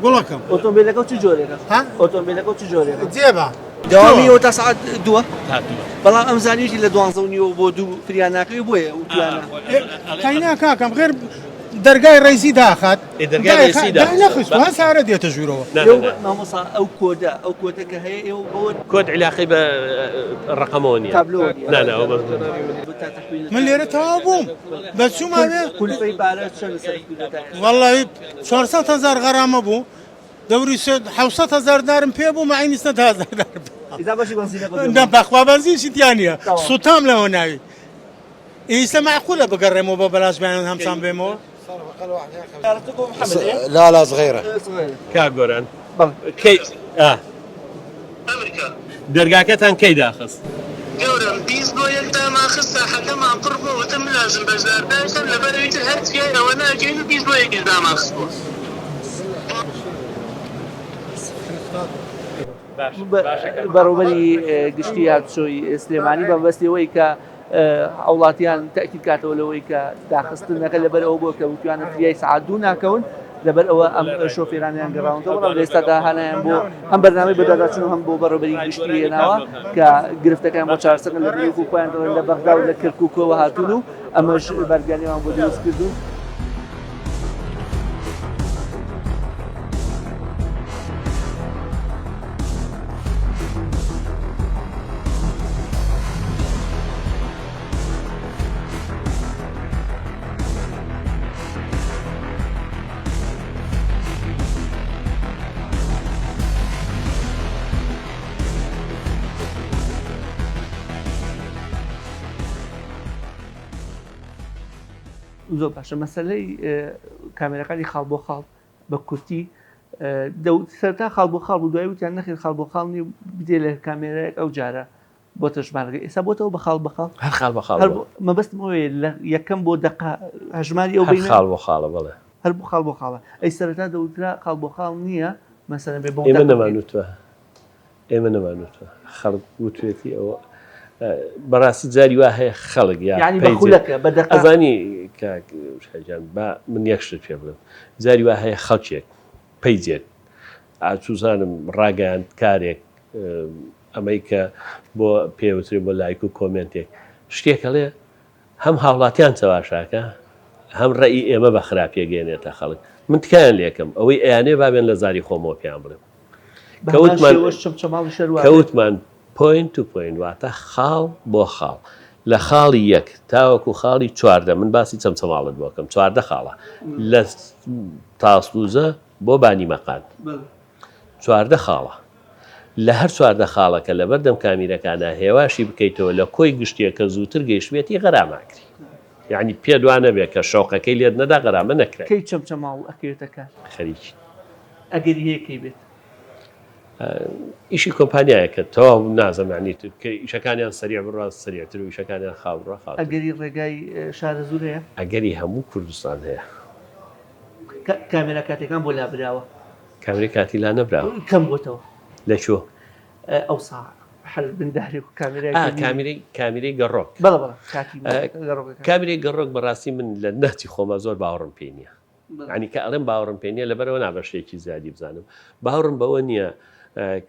گوڵەکەم ئۆتۆمبیلەکە چ جۆرێکە ها ئۆتۆمبیلەکە چ جۆرێکە جێبە داوامیەوە تا سعات دووە بەڵام ئەم زانیوتی لە 12 نیوە بۆ دوو فریان ناکەوی بۆیە وتوانە قەینا کاکەم غێر دەرگای ڕێزی داخات دەرگای ڕێزی داخات. نەخست ها سارە دێتە ژوورەوە مامۆسا ئەو کۆدە ئەو کۆدەکە هەیە ئێوە بۆ کۆد علاقی بە ڕقەمەوە نیە تابلۆ نانەوە من لێرە تەواو بووم بە چووماوێ کولپەی پارە چەند لەسەر کولەکە والله 400,000 غەرامە بوو دەوری 700,000 دارم پێ بوو مەعینی 100,000 دارم ئیدا بەشی بەنزینەکە نە بەخوا بەنزینشی تیانە سوتام لەوە ناوی ئیستا معقولە بگەڕێمەوە بە بەلاش بیان هەمسان بێمەوە لا لا صغيرة کاک گۆران کەی دەرگاکەتان کەی داخست گەورم بیست بۆ یەک داماخست ساحەکەمان پڕ بوو وتم لازم بەشدار داشتم لەبەرەوەیتر هەرچیای ئەوە ناگەین و بیست بۆ یەکیش داماخست بوو بەڕوبەری گشتی هاتوچۆی سلێمانی بەبەستەوەی کە ئەوڵاتیان تاکید کاتەوە لەوەی کە داخستنەکە لەبەر ئەوە بۆ کە وتوانە فریای سعات دوو ناکەون لەبەر ئەوە ئەم شۆفێرانیان گەڕاونەوە بەڵام لە ئێستادا هەنایان بۆ هەم بەرنامەی بەداداچون هەم بۆ بەڕوبەری گشتی هێناوە کە گرفتەکان بۆ چارسەکەن لە بریک و خۆیان دەڵێن لە بەغدا و لە کەرکووکەوە هاتوون و ئەمەش بەرگانیان بۆ دروست کردوون زۆر باشە مەسلەی کامێرەکانی خاڵ بۆ خاڵ بە کورتی سەرتا خاڵ بۆ خاڵ بوو دوای وتیان نەخێر خاڵ بۆ خاڵنی بدێ لە کامێرەیەک ئەو جارە بۆتە ژمارەکە ئێستا بۆتەوە بە خاڵ بە خاڵ هەر خاڵ بە خاڵ مەبەستمەوەی لە یەکەم بۆ دقا هەژماری ئەو بین خاڵ بۆ خاڵە بڵێ هەر بۆ خاڵ بۆ خاڵە ئەی سەرەتا دەوترا خاڵ بۆ خاڵ نییە مەسەلەن بێ بۆ ئێمە نەمانوتوە خەڵک وتوێتی ئەوە بەڕاستی جاری وا هەیە خەڵک یعنی بەخولەکە بە دقا ئەزانی کاکشجان با من یەکشت پێ بڵم جاری وا هەیە خەڵکێک پەیجێت ئاچوزانم ڕاگەیان کارێک ئەمەی کە بۆ پێوتری بۆ لایک و کۆمنتێک شتێکەڵێ هەم هاوڵاتیان چاواشاکە هەم ڕێی ئێمە بە خراپێگەێنێتە خەڵک من تکایان لێکم ئەوەی ئەیانێ بابێن لە زاری خۆمەوە پێیان بڵێم کەوتمان پوین تو پوین واتە خاڵ بۆ خاڵ لە خاڵی یەک تاوەکو خاڵی چواردە من باسی چەمچەماڵت بۆکەم چواردە خاڵە لە تاسلوزە بۆ بانیمەقان چواردە خاڵە لە هەر چواردە خاڵەکە لە بەردەم کامیرەکانە هێواشی بکەیتەوە لە کۆی گشتیەکە زووتر گەیشتێتی غەراماکری یعنی پێدوانە بێت کە شۆقەکەی لێت نەدا غەرامە نەکرێت کەی چەمچەماڵ ئەکرێتەکە خەریکی ئەگەری هەیەکەی بێت ئیشی کۆمپانیایەکە تەواو نازەمانی کە ئیشەکانیان سەریع بڕاست سەریعتر و ئیشەکانیان خاوڕە خاڵ ئەگەری ڕێگای شارە زوور هەیە ئەگەری هەموو کوردستان هەیە کامێرە کاتەکان بۆ لابراوە کامری کاتی لا نەبراوە کەم بۆتەوە لەکوێ ئەو ساعە هەر بنداری و کامیرەی گەڕۆک کامیرەی گەڕۆک بەڕاستی من لە نەتی خۆمە زۆر باوەڕم پێ نییە عنی کە ئەڵێم باوەڕم پێ نییە لەبەرەوە نابەشێکی زیادی بزانم باوەڕم بەوە نییە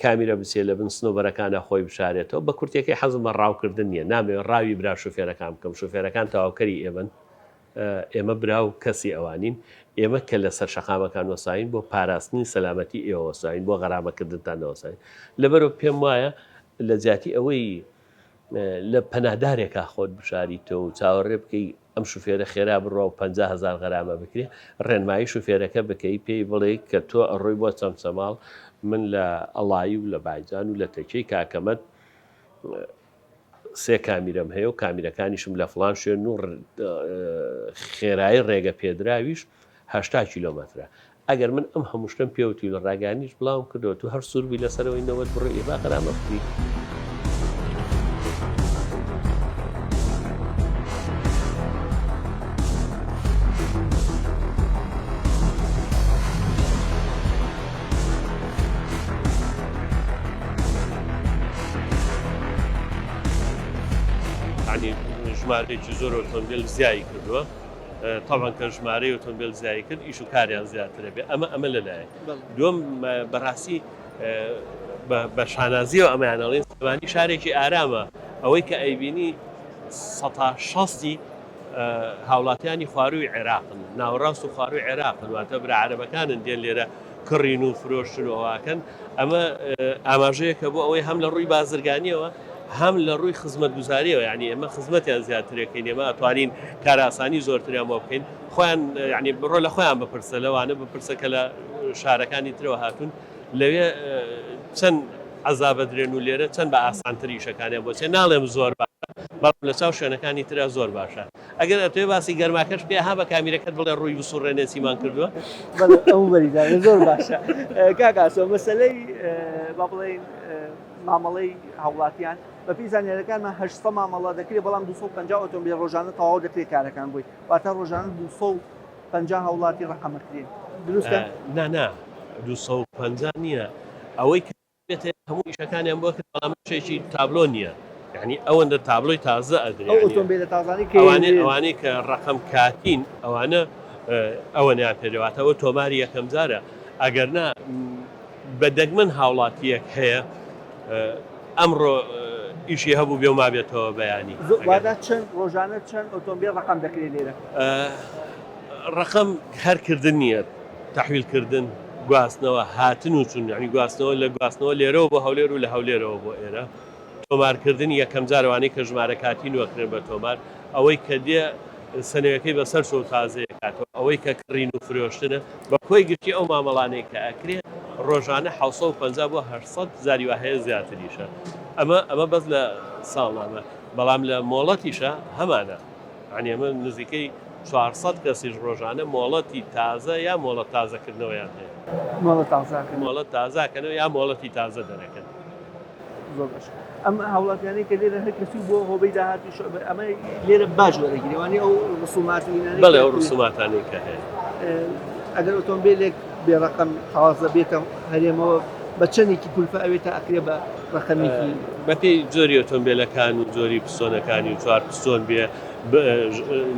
کامیرە بچێ لە بن سنوبەرەکانە خۆی بشارێتەوە بە کورتێکی حەزم بە ڕاوکردن نییە نامێ ڕاوی برا شوفێرەکان بکەم شوفێرەکان تەواوکەری ئێمن ئێمە براو کەسی ئەوانین ئێمە کە لەسەر شەقامەکان وەساین بۆ پاراستنی سەلامەتی ئێوە وەساین بۆ غەرامەکردنتان نەوەساین لەبەرەوە پێم وایە لە جیاتی ئەوەی لە پەنادارێکا خۆت بشاریتەوە و چاوەڕێ بکەی ئەم شوفێرە خێرا بڕۆ 50,000 غەرامە بکرێ ڕێنمایی شوفێرەکە بکەی پێی بڵێ کە تۆ ئەڕۆی بۆ چەمچەماڵ من لە ئەڵایی و لە بایجان و لە تەکەی کاکەمەت سێ کامیرەم هەیە و کامیرەکانیشم لە فڵان شوێن و خێرایی ڕێگە پێدراویش 80 کیلۆمەترە ئەگەر من ئەم هەمووشتم پێوتی لە ڕاگانیش بڵاوم کردەوە تو هەر سووربی لەسەرەوەی نەوەت بڕۆ ئێبا غەرامە بکری ژمارەیەکی زۆر ئۆتۆمبیل زیایی کردووە تاوان کە ژمارەی ئۆتۆمبیل زیایی کرد ئیش و کاریان زیاترە بێ ئەمە لەلایەن دووەم بەڕاستی بە شانازیەوە ئەمەیانەڵێن سلێمانی شارێکی ئارامە ئەوەی کە ئەیبینی 160 هاوڵاتیانی خواروی عێراقن ناوەڕاست و خواروی عێراقن واتە برا عەرەبەکانن دێن لێرە کڕین و فرۆشتن و ئەواکەن ئەمە ئاماژەیەکە بۆ ئەوەی هەم لە ڕووی بازرگانیەوە هەم لە ڕووی خزمەت گوزاریەوە یعنی ئێمە خزمەتیان زیاترەکەین ئێمە ئەتوانین کاراسانی زۆرتریان بۆ بکەین خۆیان ینی بڕۆ لە خۆیان بپرسە لەوانە بپرسە کە لە شارەکانی ترەوە هاتوون لەوێ چەند عەزابە درێن و لێرە چەند بە ئاسانتری شەکانیان بۆچێ ناڵێم زۆر باشە لە چاو شوێنەکانی ترە زۆر باشە ئەگەر ئەتوێ باسی گەرماکەش پێ ها بە کامیرەکەت بڵێ ڕووی بسوڕێنێ چیمان کردووە ئەو بەریدانە زۆر باشە کاکاسۆ مەسەلەی با بڵێن مامەڵەی هاوڵاتیان بە پیزانێرەکانمان 800 مامەڵە دەکرێت بەڵام 250 ئۆتۆمبیل ڕۆژانە تەواو دەکرێت کارەکان بووی واتە ڕۆژانە 250 هاوڵاتی ڕقەمەکرێن دروستە؟ نا 250 نییە ئەوەی کە هەموو ئیشەکانیان بۆ کرد بەڵام شێکی تابلۆ نییە یعنی ئەوەندە تابلۆی تازە ئەدرێت ئۆتۆمبیلە تازانی ئەوانەی کە ڕقەم کاتین ئەوانە ئەوەنیان پێدەواتەوە تۆماری یەکەم جارە ئەگەرنا بە دەگمەن هاوڵاتیەک هەیە ئەمڕۆ ئیشی هەبوو بێ و مابێتەوە بەیانی وادە چەند ڕۆژانە چەند ئۆتۆمبیل ڕقم دەکرێت لێرە ڕقم هەرکردن نییە تەحویلکردن گواستنەوە هاتن و چون ینی گواستنەوە لە گواستنەوە لێرەوە بۆ هەولێر و لە هەولێرەوە بۆ ئێرە تۆمارکردنی یەکەم جارەوانەی کە ژمارە کاتین وەکرێن بە تۆمار ئەوەی کە دێ سنەوەکەی بەسەر شۆ تازەیە کاتەوە ئەوەی کە کڕین و فرۆشتنە بە کۆی گشتی ئەو مامەڵانەی کە ئەکرێت ڕۆژانە 750 بۆ 800 زاری وا هەیە زیاتریشە ئەمە بەس لە ساڵنامە بەڵام لە مۆڵەتیشە هەمانە عنی ئەمە نزیکەی 400 کەسیش ڕۆژانە مۆڵەتی تازە یا مۆڵەت تازەکردنەوەیان هەیە مۆڵەت تازاکەن مۆڵەت تازاکەنەوە یا مۆڵەتی تازە دەرەکەن زۆر باش ئەم هاوڵاتیانەی کە لێرە هەر کەسی بۆ هۆبەی داهاتی شعبە ئەمە لێرە باش وەرەگیرێوانی ئەو ڕسوماتینانەی بەڵێ ئەو ڕسوماتانەی کە هەیە ئەگەر ئۆتۆمبیلێک بێ ڕقم تازە بێتە هەرێمەوە بە چەندێکی کولفە ئەوێتە ئەکرێ بە ڕقەمێکی بەپێی جۆری ئۆتۆمبیلەکان و جۆری پسۆنەکانی و چوار پسۆن بێ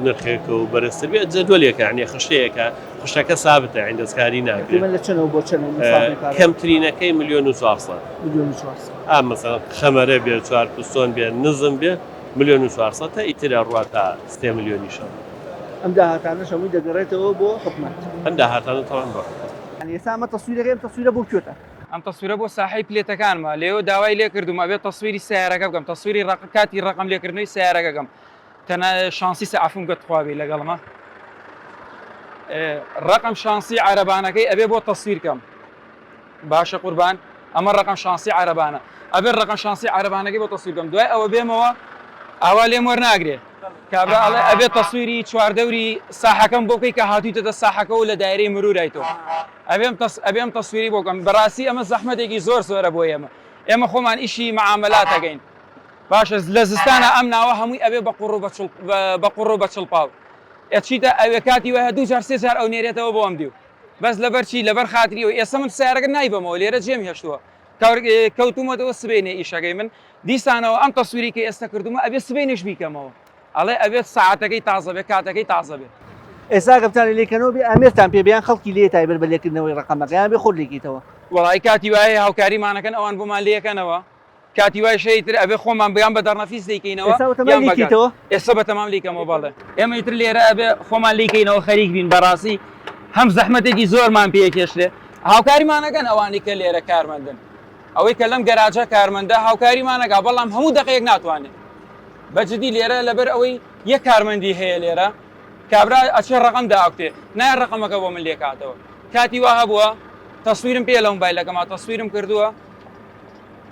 نرخێکە و بەرزتر بێت جەدوەلێکە یعنی خشتەیەکە خشتەکە سابتە عین دەستکاری ناکرێت لە چەنەوە بۆ چەند کەمترینەکەی 1,400,000 مثلا خەمەرە بێ چوار پستۆن بێ نزم بێ 1,400,000 تا ئیترە ڕوا تا 3 ملیۆنی شەم ئەم داهاتانە شەمووی دەگەڕێتەوە بۆ حکومەت ئەم داهاتانە تەوان بۆ ئێستا ئەمە تەسویرەکەی تەسویرە بۆ کوێتە ئەم تەسویرە بۆ ساحەی پلێتەکانمە لێەوە داوای لێ کردومە ئەبێت تەسویری سیارەکە بگەم تەسویری کاتی ڕقم لێکردنەوەی سیارەکەگەم تەنە شانسی سەعفم گەتخوابی لەگەڵمە ڕقم شانسی عەرەبانەکەی ئەبێ بۆ تەسویرکەم باشە قوربان ئەمە ڕقم شانسی عەرەبانە ئەبێ ڕقم شانسی عەرەبانەکەی بۆ تەسویرکەم دوای ئەوە بێمەوە ئاوا لێم وەرناگرێ کابرا ئەڵێ ئەبێت تەسویری چواردەوری ساحەکەم بۆ بکەی کە هاتوویتە ساحەکە و لە دایرەی مرورایتەوە ئەبێم تەسویری بۆکەم بەڕاستی ئەمە زەحمەتێکی زۆر زۆرە بۆ ئێمە خۆمان ئیشی معاملات دەگەین باشە لە زستانە ئەم ناوە هەمووی ئەبێ بە قوڕ و بە چڵپاو ئەچیتە ئەوێ کاتی وایە 2,000-3,000 ئەو نێرێتەوە بۆ ئەم دیو بەس لەبەرچی لەبەر خاتریەوە ئێستا من سیارەکە نایبەمەوە لێرە جێم هێشتووە کەوتومەتەوە سبێنێ ئیشەکەی من دیسانەوە ئەم تەسویری کە ئێستا کردومە ئەبێ سبێنێش بیکەمەوە ئەڵێ ئەبێت ساعتەکەی تازە بێت کاتەکەی تازە بێت ئێستا گەفتانی لێکەنەوە بێ ئامێرتان پێ بیان خەڵکی لێ تایبەت بە لێکردنەوەی ڕقەمەکەیان بێ خۆت لێکیتەوە وڵی کاتی وایە هاوکاریمانەکەن ئەوان بۆمان لێەکەنەوە کاتی وای شەیتر ئەبێ خۆمان بیان بە دەرنەفیس دیکەینەوە ئێستا بە تەمام لیکەمەوە بەڵێ ئێمە ئیتر لێرە ئەبێ خۆمان لیکەینەوە خەریک بین بەڕاستی هەم زەحمەتێکی زۆرمان پێکێشرێ هاوکاریمانەکەن ئەوانی کە لێرە کارمەندن ئەوەی کە لەم گەراجە کارمەندە هاوکاریمانەگا بەڵام هەموو دقەیەک ناتوانێت بەجددی لێرە لەبەر ئەوەی یەک کارمەندی هەیە لێرە کابرا ئەچێ ڕقم داوتێ نای ڕقمەکە بۆ من لێکاتەوە کاتی وا هەبووە تەسویرم پێ لە مۆبایلەکەما تەسویرم کردووە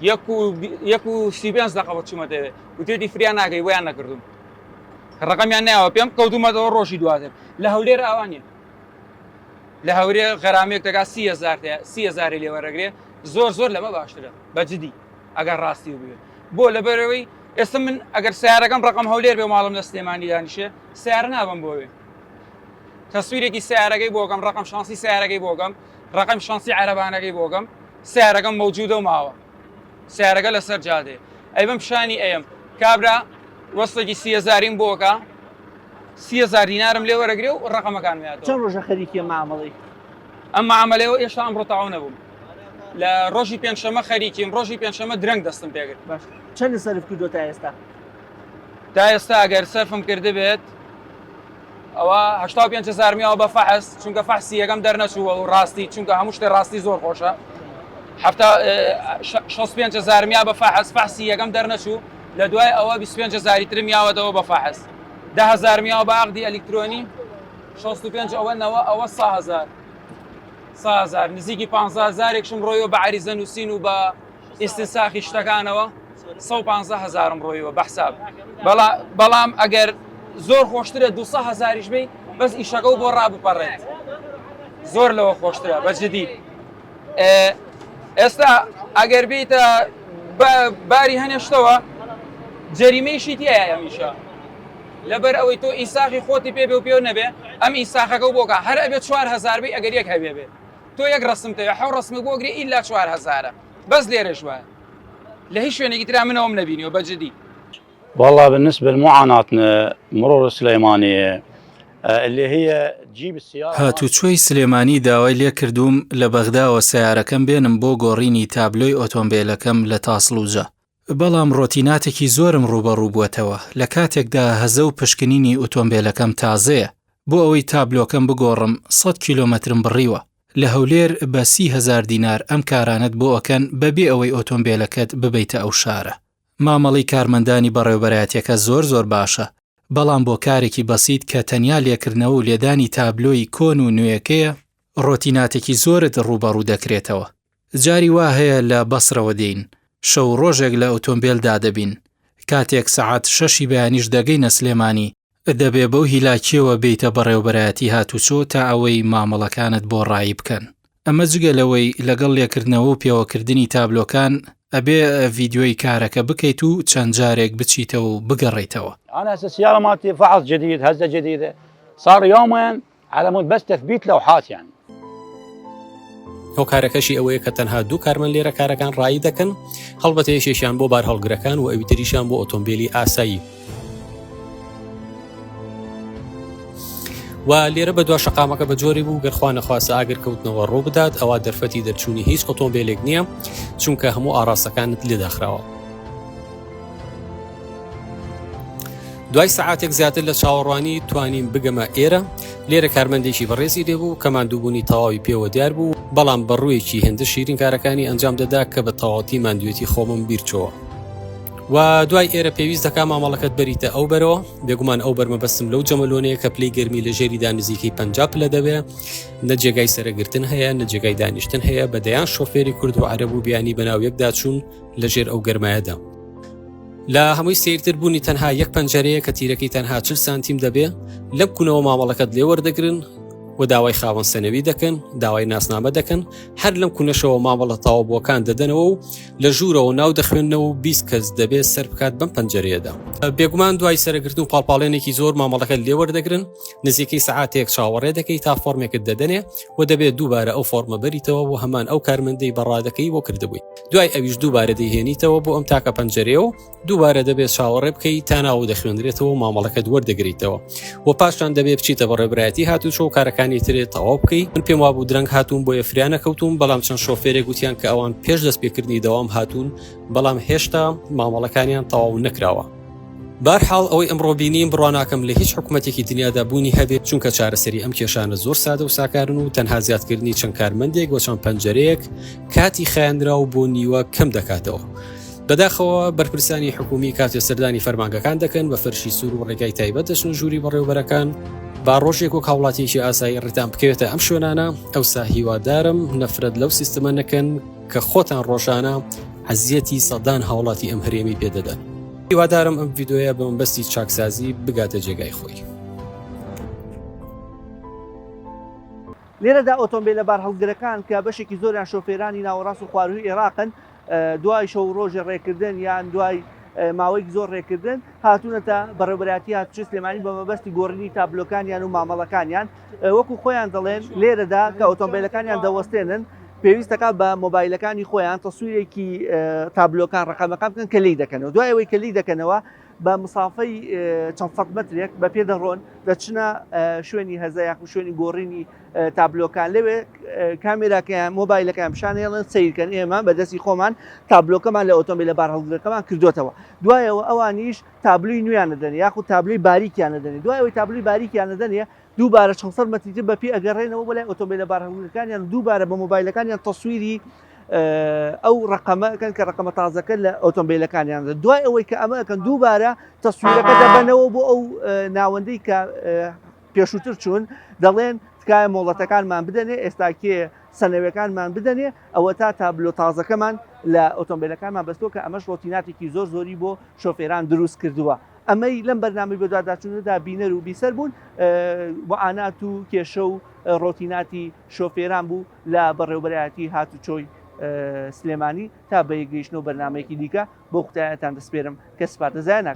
1:35 دقە بە چوومەتەوێ وتێتی فریان ناکەی ویان نەکردوم ڕقمیان نایەوە پێم کەوتومەتەوە ڕۆژی دواتر لە هەولێر ئاوانە لە هەورێ غەرامێک دەگا 30,000 لێ وەرەگرێ زۆر لەمە باشترە بەجددی ئەگەر ڕاستی بێت بۆ لەبەرەوەی ئێستا من ئەگەر سیارەکەم ڕقم هەولێر بێ ماڵم لە سلێمانی دانیشێ سیارە نابم بۆوێ تەسویرێکی سیارەکەی بۆگەم ڕقم شانسی سیارەکەی بۆگەم ڕقم شانسی عەرەبانەکەی بۆگەم سیارەکەم مەوجودە و ماوە سیارەکە لەسەر جادێ ئەی بەم پیشانی ئەم کابرا وەستێکی 30,000یم بۆکە 30,000 دینارم لێ وەرەگرێ و ڕقەمەکان مێتەوە چەند ڕۆژە خەریکی معامەڵەی ئەم معاملەیەوە ئێشتا ئەمڕۆ تەواو نەبووم لە ڕۆژی پێنجشەمە خەریکیم ڕۆژی پێنجشەمە درەنگ دەستم پێگرت باش چەند سەرف کردو تا ئێستا تا ئێستا ئەگەر سەرفم کرده بێت ئەوە 85,000 میاوە بە فەحس چونکە فەحسی یەکەم دەرنەچووە و ڕاستی چونکە هەموو شتێ ڕاستی زۆر خۆشە 65,000 میا بە فەحسی یەکەم دەرنەچوو لە دوای ئەوە 25,000 تر میاوەتەوە بە فەحس 10,000 میاوە بە عەقدی ئەلکترۆنی 65 ئەوە 100,000 نزیکی 15,000ێکشم ڕۆیەوە بە عەریزە نووسین و بە ئیستنساخی شتەکانەوە 115,000م ڕۆیەوە بە حساب بەڵام ئەگەر زۆر خۆشترە 200,000یش بێ بەس ئیشەکە و بۆ ڕابپەڕێت زۆر لەوە خۆشترە بەجددی ئێستا ئەگەر بیتە باری هەنێشتەوە جەریمەیشی تایە ئەمیشە لەبەر ئەوەی تۆ ئیساخی خۆتی پێ بێ و پێ نەبێ ئەم ئیساخەکە و بۆکە هەر ئەبێت 4,000 بێ ئەگەر یەک هەبێ بێت تۆ یەک ڕسم تەوێ حەو ڕسمی بۆگرێ ئیلا 4,000 بەس لێرەش وایە لە هیچ شوێنێکی ترا منەوەم نەبینیەوە بەجددی. والله بالنسبة لمعاناتنا مرور السليمانية اللي هي تجيب السيارة هاتوچۆی سلێمانی داوای لێ کردوم لە بەغداوە سیارەکەم بێنم بۆ گۆڕینی تابلۆی ئۆتۆمبیلەکەم لە تاسڵوجە بەڵام ڕۆتیناتێکی زۆرم ڕوبەڕوو بووەتەوە لە کاتێکدا هەزە و پشکنینی ئۆتۆمبیلەکەم تازەیە بۆ ئەوەی تابلۆکەم بگۆڕم 100 کیلۆمەترم بڕیوە لە هەولێر بە 30,000 دینار ئەم کارانت بۆ ئەکەن بەبێ ئەوەی ئۆتۆمبیلەکەت ببیتە ئەو شارە مامەڵی کارمەندانی بەڕێوەبەرایەتیەکە زۆر باشە بەڵام بۆ کارێکی بەسیت کە تەنیا لێکردنەوە و لێدانی تابلۆی کۆن و نوێیەکەیە ڕۆتیناتێکی زۆرت ڕوبەڕوو دەکرێتەوە جاری وا هەیە لە بەسرەوە دێین شەو ڕۆژێک لە ئۆتۆمبیلدا دەبین کاتێک سەعات 6 بەیانیش دەگەینە سلێمانی دەبێ بەو هیلاکیەوە بیتە بەڕێوەبەرایەتی هاتوچۆ تا ئەوەی مامەڵەکانت بۆ ڕایی بکەن. ئەمە جگە لەوەی لەگەڵ لێکردنەوە و پێوەکردنی تابلۆکان ئەبێ ڤیددیۆی کارەکە بکەیت و چەند جارێک بچیتەوە و بگەڕێیتەوە. أنا هسه السيارة مالتي فحص جديد، هزة جديدة، صار يومين على مود بس تثبيت لوحات يعني. ئەو کارەکەشی ئەوەیە کە تەنها دوو کارمەند لێرە کارەکان ڕایی دەکەن، هەڵبەتە یەکێکیان بۆ بار هەڵگرەکان و ئەوی تریشیان بۆ ئۆتۆمبیلی ئاسایی. و لێرە بە دوا شەقامەکە بە جۆری بوو گەرخوا نەخواسە ئاگر کەوتنەوە ڕوو بدات، ئەوە دەرفەتی دەرچوونی هیچ ئۆتۆمبیلێک نییە چونکە هەموو ئاڕاستەکانت لێداخراوە. دوای سەعاتێک زیاتر لە چاوەڕوانی توانیم بگەمە ئێرە. لێرە کارمەندێکی بەڕێزی لێبوو کە ماندووبوونی تەواوی پێوە دیار بوو، بەڵام بەڕوویەکی هێندە شیرین کارەکانی ئەنجام دەدا کە بە تەواوەتی ماندوێتی خۆمم بیرچەوە. و دوای ئێرە پێویست دەکا مامەڵەکەت بەریتە ئەو بەرەوە. بێگومان ئەو بەرمەبەستم لەو جەمەلۆنەیە کە پلەی گەرمی لە ژێریدا نزیکەی 50 پلە دەبێ، نە جێگای سەرەگرتن هەیە نە جێگای دانیشتن هەیە، بەدەیان شۆفێری کورد و عەرەب و بیانی بەناو یەکدا چوون لەژێر ئەو گەرمایەدا. لە هەمووی سیرتر بوونی تەنها یەک پەنجەرەیە کە تیرەکەی تەنها 40 سانتیم دەبێ، لەم کوونەوە مامەڵەکەت لێ وەردەگرن و داوای خاوەن سەنەوی دەکەن، داوای ناسنامە دەکەن، هەر لەم کوونەشەوە مامەڵە تاوەبووەکان دەدەنەوە و لە ژوورەوە ناو دەخوێنەوە و 20 کەس دەبێت سەر بکات بەم پەنجەرەیەدا. بێگومان دوای سەرگرتن و پاڵپاڵێنێکی زۆر مامەڵەکەت لێ وەردەگرن، نزیکەی سەعاتێک چاوەڕێ دەکەی تا فۆرمێکت دەدەنێ و دەبێت دووبارە ئەو فۆرمە بەریتەوە و هەمان ئەو کارمەندەی بەڕادەکەی بۆ کردبووی. دوای ئەویش دووبارە دەیهێنیتەوە بۆ ئەم تاکە پەنجەرەیە و دووبارە دەبێت چاوەڕێ بکەی تا ناو دەخوێنرێتەوە و مامەڵەکەت وەردەگریتەوە و پاشان دەبێت بچیتە بەڕێبەرایەتی هاتوچۆ و کارەکانی ترێت تەواو بکەی. من پێم وابوو درەنگ هاتوون بۆ یەفریانە کەوتوم، بەڵام چەند شۆفێرێک گوتیان کە ئەوان پێش دەست پێکردنی دەوام هاتوون، بەڵام هێشتا مامەڵەکانیان تەواو نەکراوە. بارحاڵ ئەوەی ئەمڕۆ بینیم بڕواناکەم لە هیچ حکوومەتێکی دنیادا بوونی هەبێت، چونکە چارەسەری ئەم کێشانە زۆر سادە و ساکارن و تەنها زیادکردنی چەند کارمەندێک و چەند پەنجەرەیەک کاتی خەیاندرا و بۆ نیوە کەم دەکاتەوە. بەداخەوە بەرپرسانی حکومی کاتی سەردانی فەرمانگەکان دەکەن بە فەرشی سوور و ڕێگای تایبەت دەچن ژووری بەڕێوەبەرەکان. با ڕۆژێک و هاوڵاتیەکی ئاسایی ڕێتان بکەوێتە ئەم شوێنانە، ئەوسا هیوادارم نەفرەت لەو سیستەمە نەکەن کە خۆتان ڕۆژانە حەزیەتی سەدان هاوڵاتی ئەم هەرێمی پێدەدەن. هیوادارم ئەم ڤیدۆیە بە مەبەستی چاکسازی بگاتە جێگای خۆی. لێرەدا ئۆتۆمبیلە بار هەڵگرەکان کە بەشێکی زۆریان شۆفێرانی ناوەڕاست و خواروی عێراقن، دوای شەو ڕۆژی ڕێکردن یان دوای ماوەیەک زۆر ڕێکردن هاتوونەتە بەڕێوەبەرایەتی هاتوچۆی سلێمانی بە مەبەستی گۆڕینی تابلۆکانیان و مامەڵەکانیان. وەکو خۆیان دەڵێن لێرەدا کە ئۆتۆمبیلەکانیان دەوەستێنن پێویستەکە بە مۆبایلەکانی خۆیان تەسویرێکی تابلۆکان ڕقەمەکان بکەن کە لی دەکەنەوە. دوای ئەوەی کە لی دەکەنەوە بە مسافەی چەند سەد مەترێک بە پێدەڕۆن دەچنە شوێنی هەزایەک و شوێنی گۆڕینی تابلۆکان. لەوێ کامێراکەیان مۆبایلەکان پیشانێڵن سیرکەن ئێمە بەدەستی خۆمان تابلۆکەمان لە ئۆتۆمبیلە بار هەڵگرەکەمان کردوتەوە. دوایەوە ئەوانیش تابلوی نویان نەدەنێ یاخود تابلوی باریکیان نەدەنێ. دوای ئەوەی تابلوی باریکیان نەدەنێ دووبارە 400 مەتریتر بەپی ئەگەڕێنەوە بۆ لای ئۆتۆمبیلە بار هەڵگرەکانیان دووبارە بە مۆبایلەکانیان تەسویری ئەو ڕقەمەکەن کە ڕقەمە تازەکە لە ئۆتۆمبیلەکانیان. دوای ئەوەی کە ئەمەکەن دووبارە تەسویرەکە دەبەنەوە بۆ ئەو ناوەندەی کە پێشووتر چوون، دەڵێن تکایە مۆڵەتەکانمان بدەنێ، ئێستاکێ سەنەوەکانمان بدەنێ، ئەوە تا تابلۆ تازەکەمان لە ئۆتۆمبیلەکانمان بەستۆ کە ئەمەش ڕۆتیناتێکی زۆر زۆری بۆ شۆفێران دروست کردووە. ئەمەی لەم بەرنامەی بەدواداچوونەدا بینەر و بیسەر بوون وعانات و کێشە و ڕۆتیناتی شۆفێران بوو لە بەڕێوەبەرایەتی هاتوچۆی سلێمانی. تا بەیەگەیشتنەوە بەرنامەیەکی دیکە بۆ قوتایەتان دەسپێرم کە سپاردەزایە.